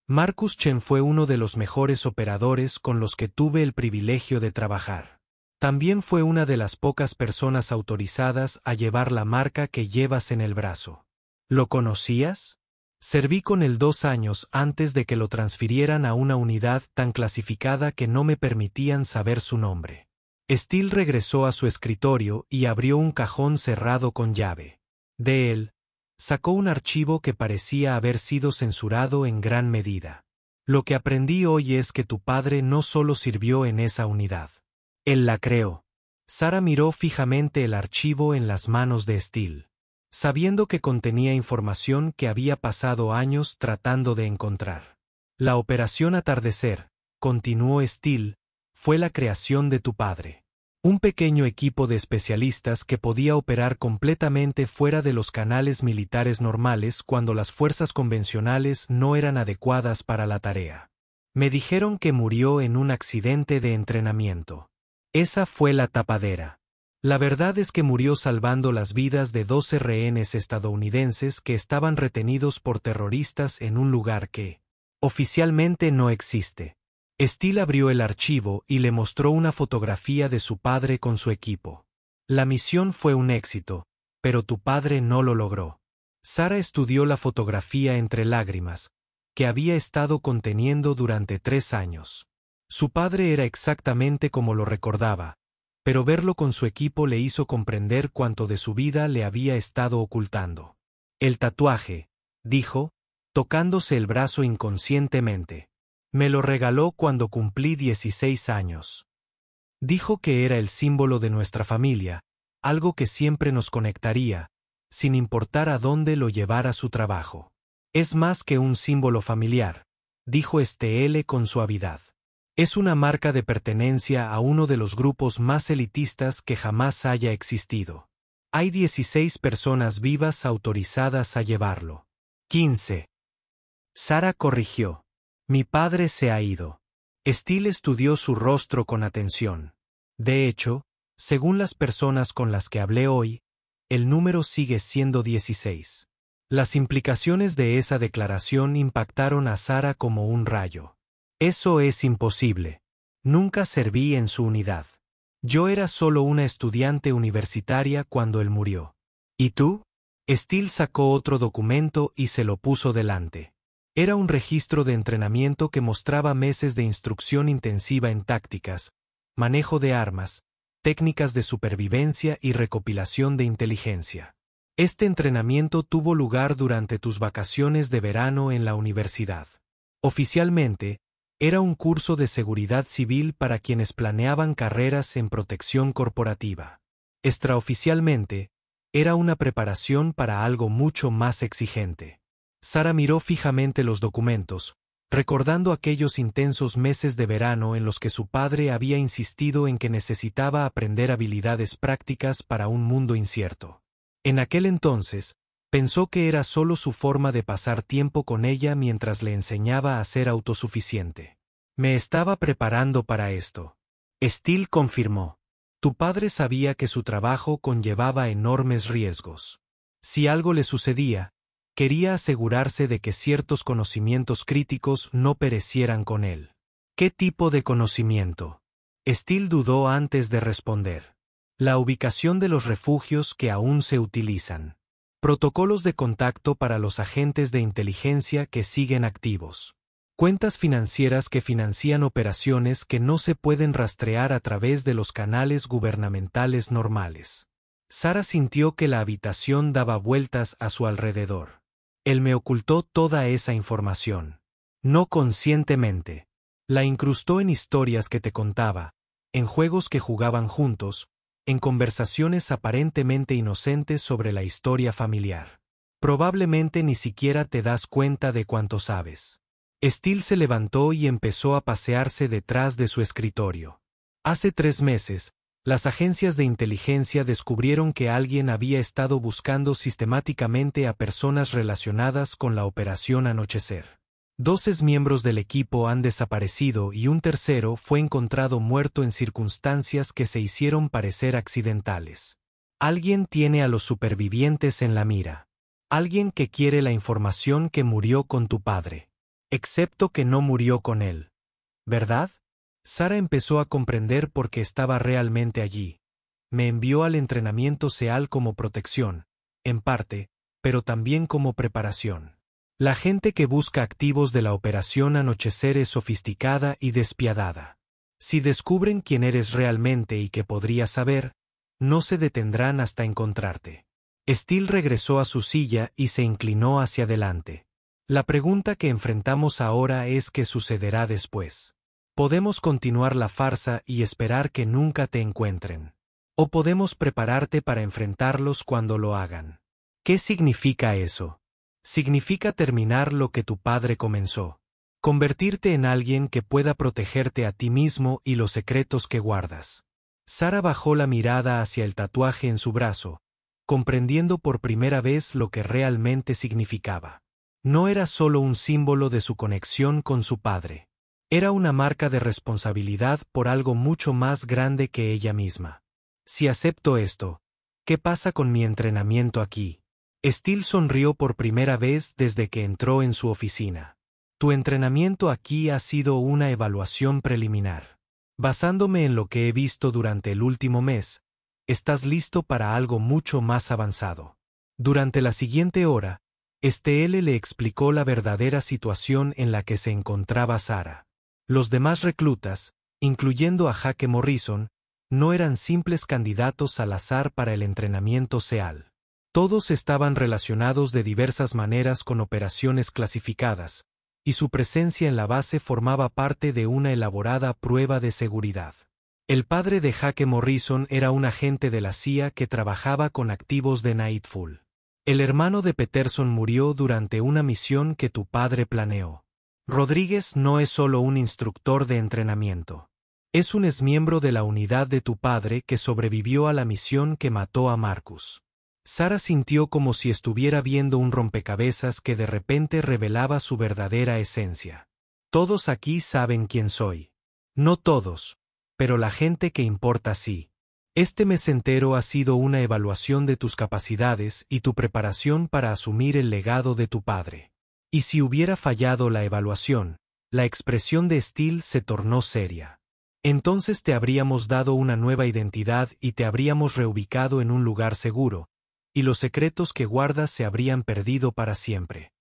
«Marcus Chen fue uno de los mejores operadores con los que tuve el privilegio de trabajar. También fue una de las pocas personas autorizadas a llevar la marca que llevas en el brazo». «¿Lo conocías?». «Serví con él 2 años antes de que lo transfirieran a una unidad tan clasificada que no me permitían saber su nombre». Steele regresó a su escritorio y abrió un cajón cerrado con llave. De él, sacó un archivo que parecía haber sido censurado en gran medida. «Lo que aprendí hoy es que tu padre no solo sirvió en esa unidad. Él la creó». Sara miró fijamente el archivo en las manos de Steele, sabiendo que contenía información que había pasado años tratando de encontrar. «La operación Atardecer», continuó Steele, «fue la creación de tu padre. Un pequeño equipo de especialistas que podía operar completamente fuera de los canales militares normales cuando las fuerzas convencionales no eran adecuadas para la tarea. Me dijeron que murió en un accidente de entrenamiento. Esa fue la tapadera. La verdad es que murió salvando las vidas de 12 rehenes estadounidenses que estaban retenidos por terroristas en un lugar que oficialmente no existe». Steele abrió el archivo y le mostró una fotografía de su padre con su equipo. «La misión fue un éxito, pero tu padre no lo logró». Sara estudió la fotografía entre lágrimas, que había estado conteniendo durante 3 años. Su padre era exactamente como lo recordaba, pero verlo con su equipo le hizo comprender cuánto de su vida le había estado ocultando. El tatuaje, dijo, tocándose el brazo inconscientemente. Me lo regaló cuando cumplí 16 años. Dijo que era el símbolo de nuestra familia, algo que siempre nos conectaría, sin importar a dónde lo llevara su trabajo. Es más que un símbolo familiar, dijo Estelle con suavidad. Es una marca de pertenencia a uno de los grupos más elitistas que jamás haya existido. Hay 16 personas vivas autorizadas a llevarlo. 15. Sara corrigió. Mi padre se ha ido. Estelle estudió su rostro con atención. De hecho, según las personas con las que hablé hoy, el número sigue siendo 16. Las implicaciones de esa declaración impactaron a Sara como un rayo. Eso es imposible. Nunca serví en su unidad. Yo era solo una estudiante universitaria cuando él murió. ¿Y tú? Estelle sacó otro documento y se lo puso delante. Era un registro de entrenamiento que mostraba meses de instrucción intensiva en tácticas, manejo de armas, técnicas de supervivencia y recopilación de inteligencia. Este entrenamiento tuvo lugar durante tus vacaciones de verano en la universidad. Oficialmente, era un curso de seguridad civil para quienes planeaban carreras en protección corporativa. Extraoficialmente, era una preparación para algo mucho más exigente. Sara miró fijamente los documentos, recordando aquellos intensos meses de verano en los que su padre había insistido en que necesitaba aprender habilidades prácticas para un mundo incierto. En aquel entonces, pensó que era solo su forma de pasar tiempo con ella mientras le enseñaba a ser autosuficiente. Me estaba preparando para esto. Estelle confirmó. Tu padre sabía que su trabajo conllevaba enormes riesgos. Si algo le sucedía, quería asegurarse de que ciertos conocimientos críticos no perecieran con él. ¿Qué tipo de conocimiento? Estelle dudó antes de responder. La ubicación de los refugios que aún se utilizan. Protocolos de contacto para los agentes de inteligencia que siguen activos. Cuentas financieras que financian operaciones que no se pueden rastrear a través de los canales gubernamentales normales. Sara sintió que la habitación daba vueltas a su alrededor. Él me ocultó toda esa información. No conscientemente. La incrustó en historias que te contaba, en juegos que jugaban juntos, en conversaciones aparentemente inocentes sobre la historia familiar. Probablemente ni siquiera te das cuenta de cuánto sabes. Estelle se levantó y empezó a pasearse detrás de su escritorio. Hace 3 meses, las agencias de inteligencia descubrieron que alguien había estado buscando sistemáticamente a personas relacionadas con la Operación Anochecer. 12 miembros del equipo han desaparecido y un tercero fue encontrado muerto en circunstancias que se hicieron parecer accidentales. Alguien tiene a los supervivientes en la mira. Alguien que quiere la información que murió con tu padre. Excepto que no murió con él. ¿Verdad? Sara empezó a comprender por qué estaba realmente allí. Me envió al entrenamiento SEAL como protección, en parte, pero también como preparación. La gente que busca activos de la Operación Anochecer es sofisticada y despiadada. Si descubren quién eres realmente y qué podrías saber, no se detendrán hasta encontrarte. Estelle regresó a su silla y se inclinó hacia adelante. La pregunta que enfrentamos ahora es qué sucederá después. Podemos continuar la farsa y esperar que nunca te encuentren. O podemos prepararte para enfrentarlos cuando lo hagan. ¿Qué significa eso? Significa terminar lo que tu padre comenzó. Convertirte en alguien que pueda protegerte a ti mismo y los secretos que guardas. Sara bajó la mirada hacia el tatuaje en su brazo, comprendiendo por primera vez lo que realmente significaba. No era solo un símbolo de su conexión con su padre. Era una marca de responsabilidad por algo mucho más grande que ella misma. Si acepto esto, ¿qué pasa con mi entrenamiento aquí? Estelle sonrió por primera vez desde que entró en su oficina. Tu entrenamiento aquí ha sido una evaluación preliminar. Basándome en lo que he visto durante el último mes, estás listo para algo mucho más avanzado. Durante la siguiente hora, Estelle le explicó la verdadera situación en la que se encontraba Sara. Los demás reclutas, incluyendo a Jake Morrison, no eran simples candidatos al azar para el entrenamiento SEAL. Todos estaban relacionados de diversas maneras con operaciones clasificadas, y su presencia en la base formaba parte de una elaborada prueba de seguridad. El padre de Jake Morrison era un agente de la CIA que trabajaba con activos de Nightfall. El hermano de Peterson murió durante una misión que tu padre planeó. Rodríguez no es solo un instructor de entrenamiento. Es un exmiembro de la unidad de tu padre que sobrevivió a la misión que mató a Marcus. Sara sintió como si estuviera viendo un rompecabezas que de repente revelaba su verdadera esencia. Todos aquí saben quién soy. No todos, pero la gente que importa sí. Este mes entero ha sido una evaluación de tus capacidades y tu preparación para asumir el legado de tu padre. Y si hubiera fallado la evaluación, la expresión de Steele se tornó seria. Entonces te habríamos dado una nueva identidad y te habríamos reubicado en un lugar seguro, y los secretos que guardas se habrían perdido para siempre.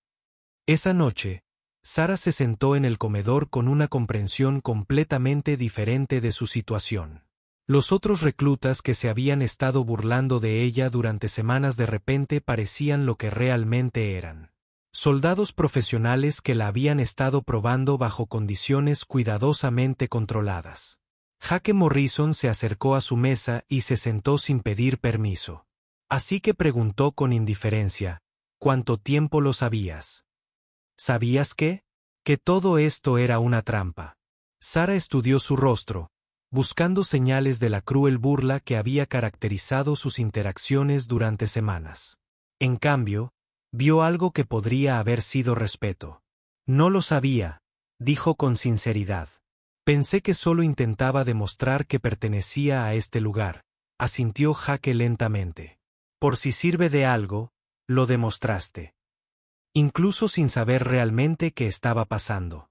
Esa noche, Sara se sentó en el comedor con una comprensión completamente diferente de su situación. Los otros reclutas que se habían estado burlando de ella durante semanas de repente parecían lo que realmente eran. Soldados profesionales que la habían estado probando bajo condiciones cuidadosamente controladas. Jake Morrison se acercó a su mesa y se sentó sin pedir permiso. Así que preguntó con indiferencia, ¿cuánto tiempo lo sabías? ¿Sabías qué? Que todo esto era una trampa. Sara estudió su rostro, buscando señales de la cruel burla que había caracterizado sus interacciones durante semanas. En cambio, vio algo que podría haber sido respeto. No lo sabía, dijo con sinceridad. Pensé que solo intentaba demostrar que pertenecía a este lugar, asintió Jake lentamente. Por si sirve de algo, lo demostraste. Incluso sin saber realmente qué estaba pasando.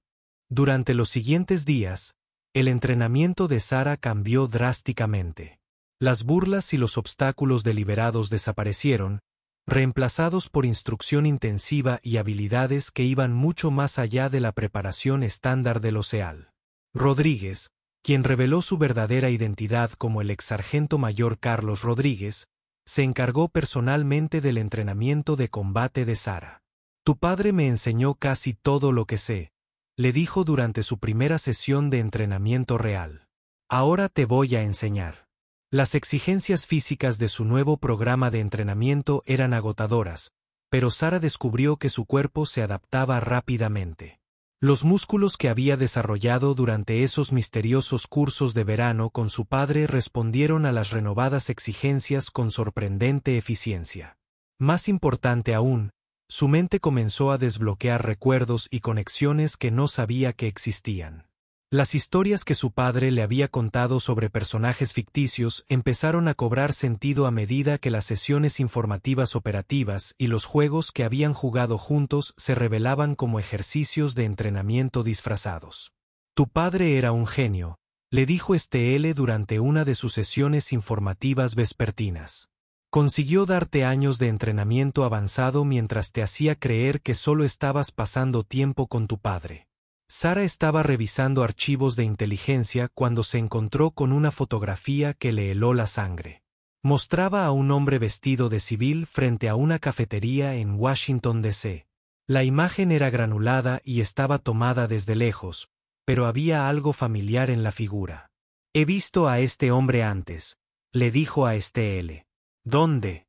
Durante los siguientes días, el entrenamiento de Sara cambió drásticamente. Las burlas y los obstáculos deliberados desaparecieron, reemplazados por instrucción intensiva y habilidades que iban mucho más allá de la preparación estándar del SEAL. Rodríguez, quien reveló su verdadera identidad como el exsargento mayor Carlos Rodríguez, se encargó personalmente del entrenamiento de combate de Sara. Tu padre me enseñó casi todo lo que sé, le dijo durante su primera sesión de entrenamiento real. Ahora te voy a enseñar. Las exigencias físicas de su nuevo programa de entrenamiento eran agotadoras, pero Sara descubrió que su cuerpo se adaptaba rápidamente. Los músculos que había desarrollado durante esos misteriosos cursos de verano con su padre respondieron a las renovadas exigencias con sorprendente eficiencia. Más importante aún, su mente comenzó a desbloquear recuerdos y conexiones que no sabía que existían. Las historias que su padre le había contado sobre personajes ficticios empezaron a cobrar sentido a medida que las sesiones informativas operativas y los juegos que habían jugado juntos se revelaban como ejercicios de entrenamiento disfrazados. Tu padre era un genio, le dijo Steele durante una de sus sesiones informativas vespertinas. Consiguió darte años de entrenamiento avanzado mientras te hacía creer que solo estabas pasando tiempo con tu padre. Sara estaba revisando archivos de inteligencia cuando se encontró con una fotografía que le heló la sangre. Mostraba a un hombre vestido de civil frente a una cafetería en Washington, D.C. La imagen era granulada y estaba tomada desde lejos, pero había algo familiar en la figura. He visto a este hombre antes, le dijo a Steele. ¿Dónde?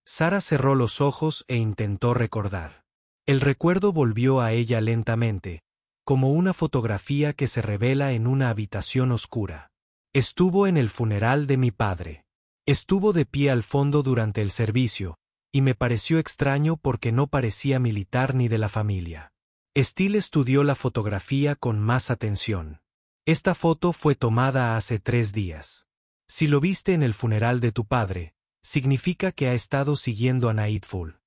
Sara cerró los ojos e intentó recordar. El recuerdo volvió a ella lentamente, como una fotografía que se revela en una habitación oscura. Estuvo en el funeral de mi padre. Estuvo de pie al fondo durante el servicio, y me pareció extraño porque no parecía militar ni de la familia. Steele estudió la fotografía con más atención. Esta foto fue tomada hace 3 días. Si lo viste en el funeral de tu padre, significa que ha estado siguiendo a Nightfall.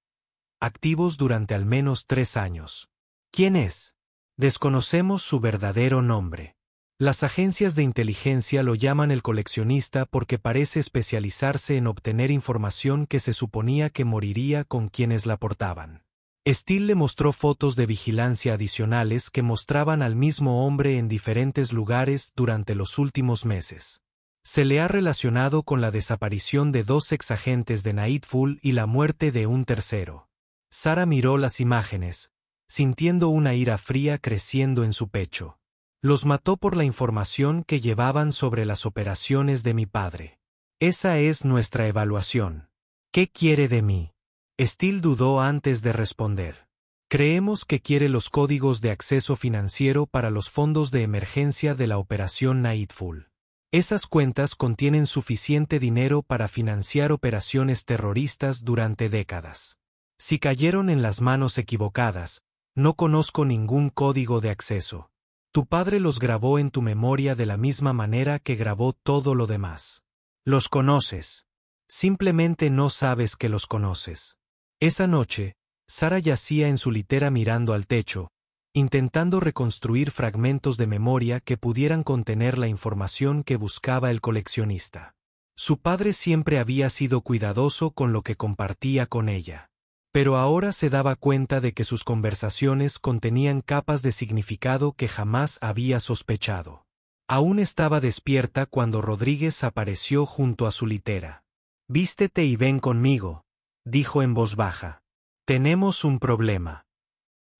Activos durante al menos 3 años. ¿Quién es? Desconocemos su verdadero nombre. Las agencias de inteligencia lo llaman el coleccionista porque parece especializarse en obtener información que se suponía que moriría con quienes la portaban. Steele le mostró fotos de vigilancia adicionales que mostraban al mismo hombre en diferentes lugares durante los últimos meses. Se le ha relacionado con la desaparición de 2 exagentes de Nightfall y la muerte de un tercero. Sarah miró las imágenes, sintiendo una ira fría creciendo en su pecho. Los mató por la información que llevaban sobre las operaciones de mi padre. Esa es nuestra evaluación. ¿Qué quiere de mí? Steele dudó antes de responder. Creemos que quiere los códigos de acceso financiero para los fondos de emergencia de la operación Nightfall. Esas cuentas contienen suficiente dinero para financiar operaciones terroristas durante décadas. Si cayeron en las manos equivocadas, no conozco ningún código de acceso. Tu padre los grabó en tu memoria de la misma manera que grabó todo lo demás. Los conoces. Simplemente no sabes que los conoces. Esa noche, Sarah yacía en su litera mirando al techo, intentando reconstruir fragmentos de memoria que pudieran contener la información que buscaba el coleccionista. Su padre siempre había sido cuidadoso con lo que compartía con ella. Pero ahora se daba cuenta de que sus conversaciones contenían capas de significado que jamás había sospechado. Aún estaba despierta cuando Rodríguez apareció junto a su litera. «Vístete y ven conmigo», dijo en voz baja. «Tenemos un problema».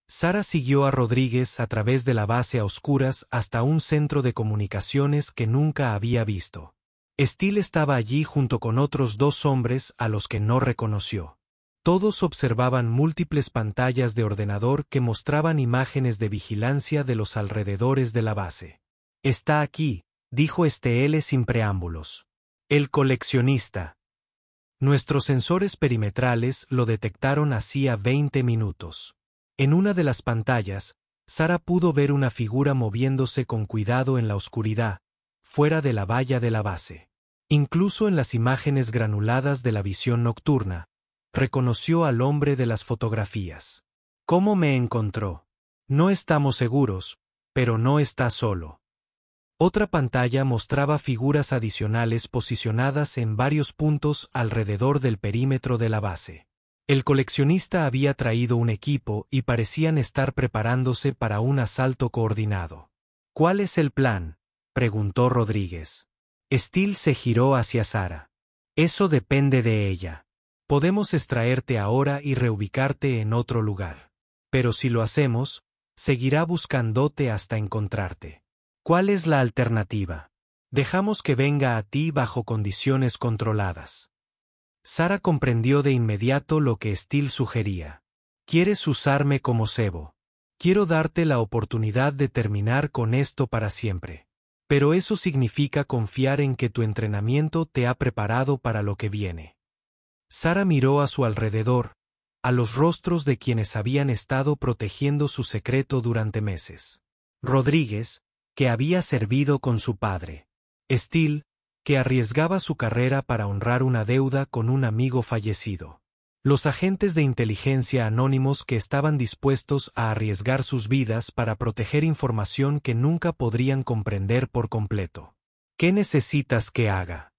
Sarah siguió a Rodríguez a través de la base a oscuras hasta un centro de comunicaciones que nunca había visto. Steele estaba allí junto con otros 2 hombres a los que no reconoció. Todos observaban múltiples pantallas de ordenador que mostraban imágenes de vigilancia de los alrededores de la base. «Está aquí», dijo Steele sin preámbulos. «El coleccionista». Nuestros sensores perimetrales lo detectaron hacía 20 minutos. En una de las pantallas, Sarah pudo ver una figura moviéndose con cuidado en la oscuridad, fuera de la valla de la base. Incluso en las imágenes granuladas de la visión nocturna, reconoció al hombre de las fotografías. ¿Cómo me encontró? No estamos seguros, pero no está solo. Otra pantalla mostraba figuras adicionales posicionadas en varios puntos alrededor del perímetro de la base. El coleccionista había traído un equipo y parecían estar preparándose para un asalto coordinado. ¿Cuál es el plan?, preguntó Rodríguez. Steele se giró hacia Sarah. Eso depende de ella. Podemos extraerte ahora y reubicarte en otro lugar. Pero si lo hacemos, seguirá buscándote hasta encontrarte. ¿Cuál es la alternativa? Dejamos que venga a ti bajo condiciones controladas. Sarah comprendió de inmediato lo que Steele sugería. Quieres usarme como cebo. Quiero darte la oportunidad de terminar con esto para siempre. Pero eso significa confiar en que tu entrenamiento te ha preparado para lo que viene. Sarah miró a su alrededor, a los rostros de quienes habían estado protegiendo su secreto durante meses. Rodríguez, que había servido con su padre. Steele, que arriesgaba su carrera para honrar una deuda con un amigo fallecido. Los agentes de inteligencia anónimos que estaban dispuestos a arriesgar sus vidas para proteger información que nunca podrían comprender por completo. ¿Qué necesitas que haga?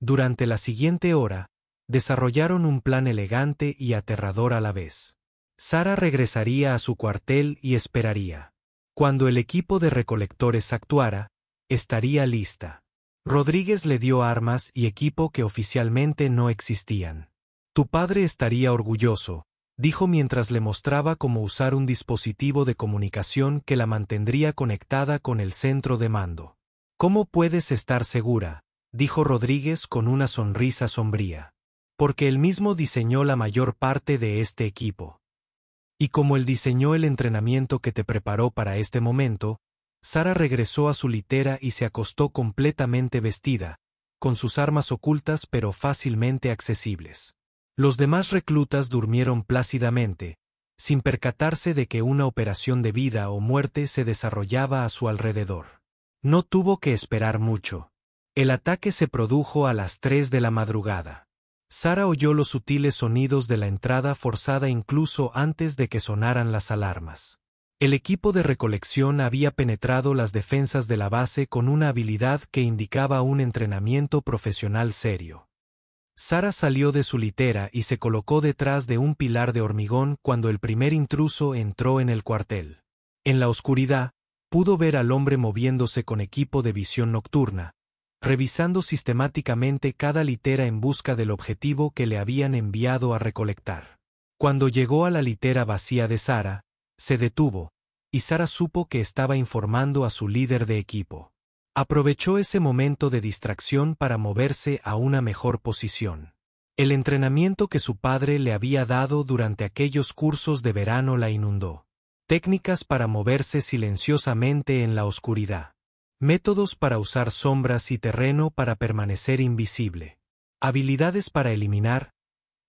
Durante la siguiente hora, desarrollaron un plan elegante y aterrador a la vez. Sarah regresaría a su cuartel y esperaría. Cuando el equipo de recolectores actuara, estaría lista. Rodríguez le dio armas y equipo que oficialmente no existían. Tu padre estaría orgulloso, dijo mientras le mostraba cómo usar un dispositivo de comunicación que la mantendría conectada con el centro de mando. ¿Cómo puedes estar segura?, dijo Rodríguez con una sonrisa sombría. Porque él mismo diseñó la mayor parte de este equipo. Y como él diseñó el entrenamiento que te preparó para este momento, Sarah regresó a su litera y se acostó completamente vestida, con sus armas ocultas pero fácilmente accesibles. Los demás reclutas durmieron plácidamente, sin percatarse de que una operación de vida o muerte se desarrollaba a su alrededor. No tuvo que esperar mucho. El ataque se produjo a las 3 de la madrugada. Sarah oyó los sutiles sonidos de la entrada forzada incluso antes de que sonaran las alarmas. El equipo de recolección había penetrado las defensas de la base con una habilidad que indicaba un entrenamiento profesional serio. Sarah salió de su litera y se colocó detrás de un pilar de hormigón cuando el primer intruso entró en el cuartel. En la oscuridad, pudo ver al hombre moviéndose con equipo de visión nocturna, revisando sistemáticamente cada litera en busca del objetivo que le habían enviado a recolectar. Cuando llegó a la litera vacía de Sara, se detuvo, y Sara supo que estaba informando a su líder de equipo. Aprovechó ese momento de distracción para moverse a una mejor posición. El entrenamiento que su padre le había dado durante aquellos cursos de verano la inundó. Técnicas para moverse silenciosamente en la oscuridad. Métodos para usar sombras y terreno para permanecer invisible. Habilidades para eliminar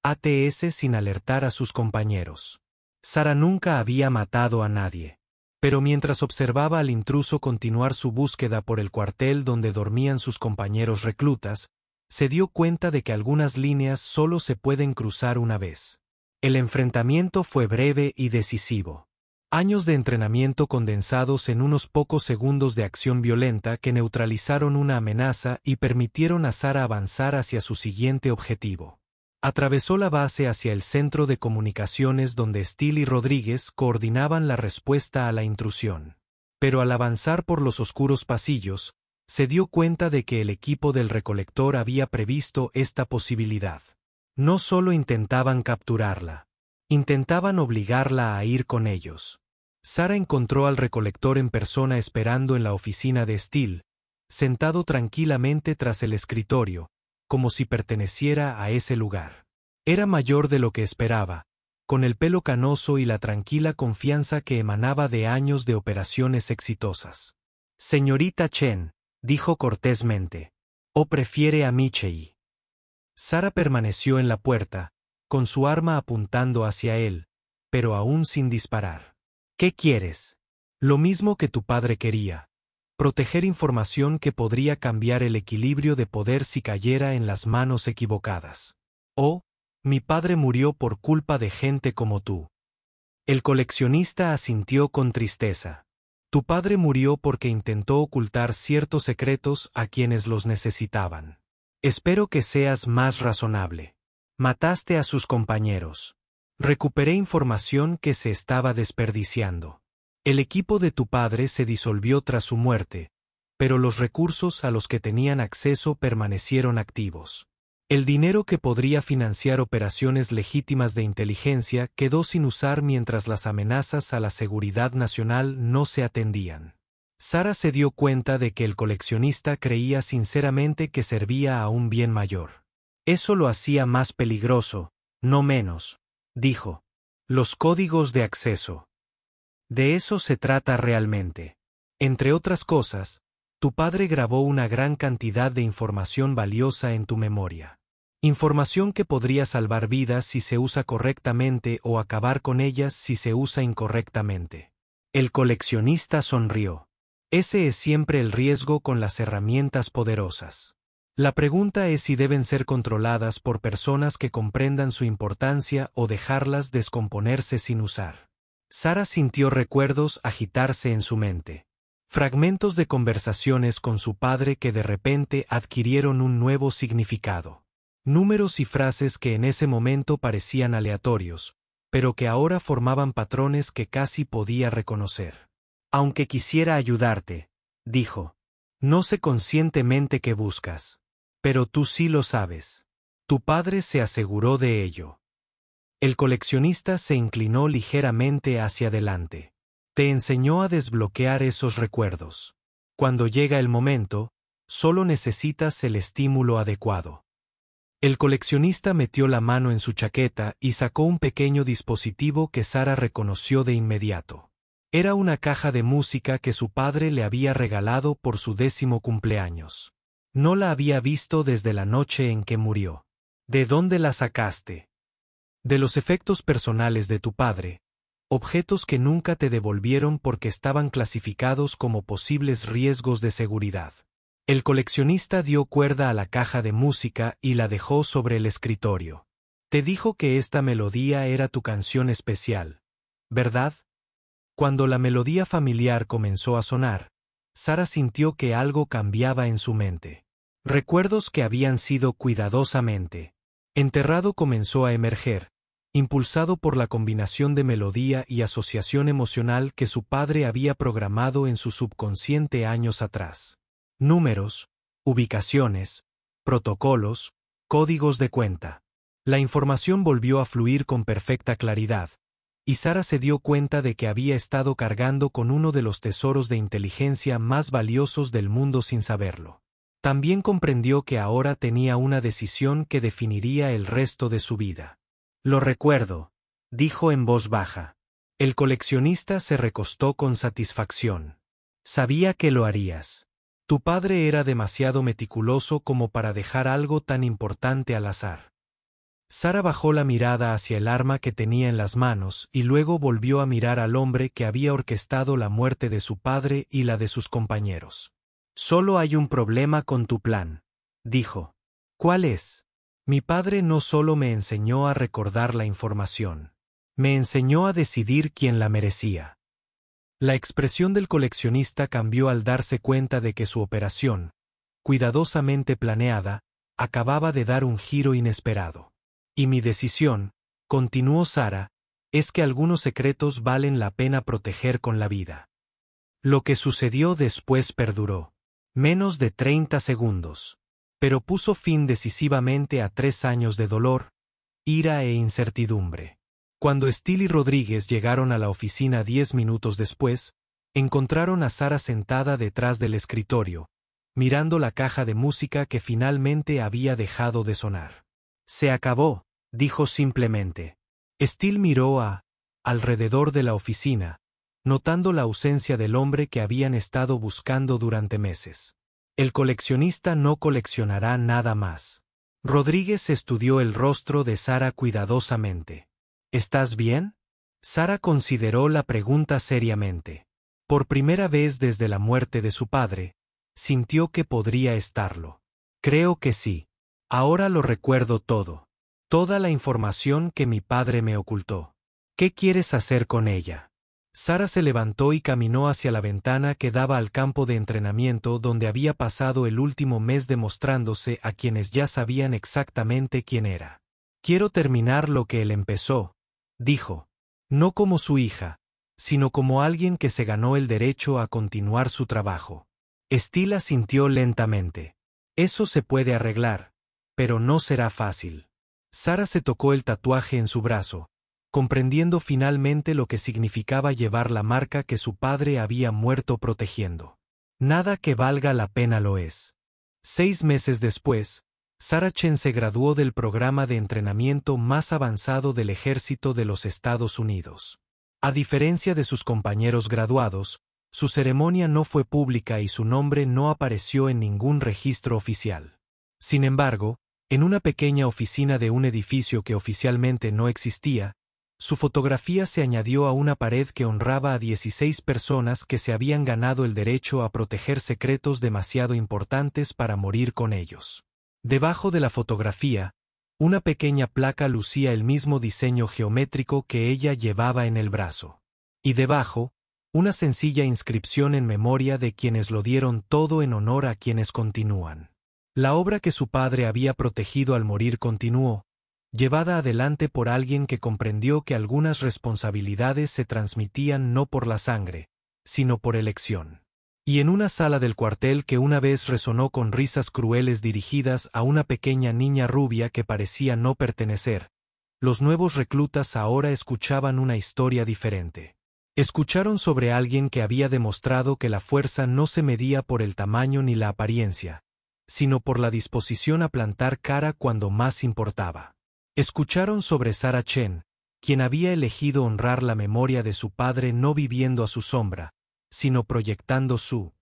ATS sin alertar a sus compañeros. Sara nunca había matado a nadie. Pero mientras observaba al intruso continuar su búsqueda por el cuartel donde dormían sus compañeros reclutas, se dio cuenta de que algunas líneas solo se pueden cruzar una vez. El enfrentamiento fue breve y decisivo. Años de entrenamiento condensados en unos pocos segundos de acción violenta que neutralizaron una amenaza y permitieron a Sara avanzar hacia su siguiente objetivo. Atravesó la base hacia el centro de comunicaciones donde Steele y Rodríguez coordinaban la respuesta a la intrusión. Pero al avanzar por los oscuros pasillos, se dio cuenta de que el equipo del recolector había previsto esta posibilidad. No solo intentaban capturarla, intentaban obligarla a ir con ellos. Sara encontró al recolector en persona esperando en la oficina de Steele, sentado tranquilamente tras el escritorio, como si perteneciera a ese lugar. Era mayor de lo que esperaba, con el pelo canoso y la tranquila confianza que emanaba de años de operaciones exitosas. «Señorita Chen», dijo cortésmente, «¿o prefiere a Michei?» Sara permaneció en la puerta, con su arma apuntando hacia él, pero aún sin disparar. «¿Qué quieres?» «Lo mismo que tu padre quería. Proteger información que podría cambiar el equilibrio de poder si cayera en las manos equivocadas. Oh, mi padre murió por culpa de gente como tú». El coleccionista asintió con tristeza. Tu padre murió porque intentó ocultar ciertos secretos a quienes los necesitaban. Espero que seas más razonable. Mataste a sus compañeros. Recuperé información que se estaba desperdiciando. El equipo de tu padre se disolvió tras su muerte, pero los recursos a los que tenían acceso permanecieron activos. El dinero que podría financiar operaciones legítimas de inteligencia quedó sin usar mientras las amenazas a la seguridad nacional no se atendían. Sara se dio cuenta de que el coleccionista creía sinceramente que servía a un bien mayor. Eso lo hacía más peligroso, no menos, dijo. Los códigos de acceso. De eso se trata realmente. Entre otras cosas, tu padre grabó una gran cantidad de información valiosa en tu memoria. Información que podría salvar vidas si se usa correctamente o acabar con ellas si se usa incorrectamente. El coleccionista sonrió. Ese es siempre el riesgo con las herramientas poderosas. La pregunta es si deben ser controladas por personas que comprendan su importancia o dejarlas descomponerse sin usar. Sara sintió recuerdos agitarse en su mente. Fragmentos de conversaciones con su padre que de repente adquirieron un nuevo significado. Números y frases que en ese momento parecían aleatorios, pero que ahora formaban patrones que casi podía reconocer. Aunque quisiera ayudarte, dijo. No sé conscientemente qué buscas. Pero tú sí lo sabes. Tu padre se aseguró de ello. El coleccionista se inclinó ligeramente hacia adelante. Te enseñó a desbloquear esos recuerdos. Cuando llega el momento, solo necesitas el estímulo adecuado. El coleccionista metió la mano en su chaqueta y sacó un pequeño dispositivo que Sara reconoció de inmediato. Era una caja de música que su padre le había regalado por su 10º cumpleaños. No la había visto desde la noche en que murió. ¿De dónde la sacaste? De los efectos personales de tu padre, objetos que nunca te devolvieron porque estaban clasificados como posibles riesgos de seguridad. El coleccionista dio cuerda a la caja de música y la dejó sobre el escritorio. Te dijo que esta melodía era tu canción especial, ¿verdad? Cuando la melodía familiar comenzó a sonar, Sara sintió que algo cambiaba en su mente. Recuerdos que habían sido cuidadosamente enterrado comenzó a emerger, impulsado por la combinación de melodía y asociación emocional que su padre había programado en su subconsciente años atrás. Números, ubicaciones, protocolos, códigos de cuenta. La información volvió a fluir con perfecta claridad, y Sara se dio cuenta de que había estado cargando con uno de los tesoros de inteligencia más valiosos del mundo sin saberlo. También comprendió que ahora tenía una decisión que definiría el resto de su vida. «Lo recuerdo», dijo en voz baja. El coleccionista se recostó con satisfacción. «Sabía que lo harías. Tu padre era demasiado meticuloso como para dejar algo tan importante al azar». Sara bajó la mirada hacia el arma que tenía en las manos y luego volvió a mirar al hombre que había orquestado la muerte de su padre y la de sus compañeros. «Solo hay un problema con tu plan», dijo. «¿Cuál es?» «Mi padre no solo me enseñó a recordar la información. Me enseñó a decidir quién la merecía». La expresión del coleccionista cambió al darse cuenta de que su operación, cuidadosamente planeada, acababa de dar un giro inesperado. «Y mi decisión», continuó Sara, «es que algunos secretos valen la pena proteger con la vida». Lo que sucedió después perduró. Menos de 30 segundos. Pero puso fin decisivamente a 3 años de dolor, ira e incertidumbre. Cuando Steele y Rodríguez llegaron a la oficina 10 minutos después, encontraron a Sara sentada detrás del escritorio, mirando la caja de música que finalmente había dejado de sonar. «Se acabó», dijo simplemente. Steele miró alrededor de la oficina, notando la ausencia del hombre que habían estado buscando durante meses. «El coleccionista no coleccionará nada más». Rodríguez estudió el rostro de Sara cuidadosamente. «¿Estás bien?» Sara consideró la pregunta seriamente. Por primera vez desde la muerte de su padre, sintió que podría estarlo. «Creo que sí. Ahora lo recuerdo todo. Toda la información que mi padre me ocultó. ¿Qué quieres hacer con ella?» Sara se levantó y caminó hacia la ventana que daba al campo de entrenamiento donde había pasado el último mes demostrándose a quienes ya sabían exactamente quién era. «Quiero terminar lo que él empezó», dijo. «No como su hija, sino como alguien que se ganó el derecho a continuar su trabajo». Steele asintió lentamente. «Eso se puede arreglar, pero no será fácil». Sara se tocó el tatuaje en su brazo, comprendiendo finalmente lo que significaba llevar la marca que su padre había muerto protegiendo. Nada que valga la pena lo es. 6 meses después, Sara Chen se graduó del programa de entrenamiento más avanzado del Ejército de los Estados Unidos. A diferencia de sus compañeros graduados, su ceremonia no fue pública y su nombre no apareció en ningún registro oficial. Sin embargo, en una pequeña oficina de un edificio que oficialmente no existía, su fotografía se añadió a una pared que honraba a 16 personas que se habían ganado el derecho a proteger secretos demasiado importantes para morir con ellos. Debajo de la fotografía, una pequeña placa lucía el mismo diseño geométrico que ella llevaba en el brazo. Y debajo, una sencilla inscripción en memoria de quienes lo dieron todo en honor a quienes continúan. La obra que su padre había protegido al morir continuó, llevada adelante por alguien que comprendió que algunas responsabilidades se transmitían no por la sangre, sino por elección. Y en una sala del cuartel que una vez resonó con risas crueles dirigidas a una pequeña niña rubia que parecía no pertenecer, los nuevos reclutas ahora escuchaban una historia diferente. Escucharon sobre alguien que había demostrado que la fuerza no se medía por el tamaño ni la apariencia, sino por la disposición a plantar cara cuando más importaba. Escucharon sobre Sara Chen, quien había elegido honrar la memoria de su padre no viviendo a su sombra, sino proyectando su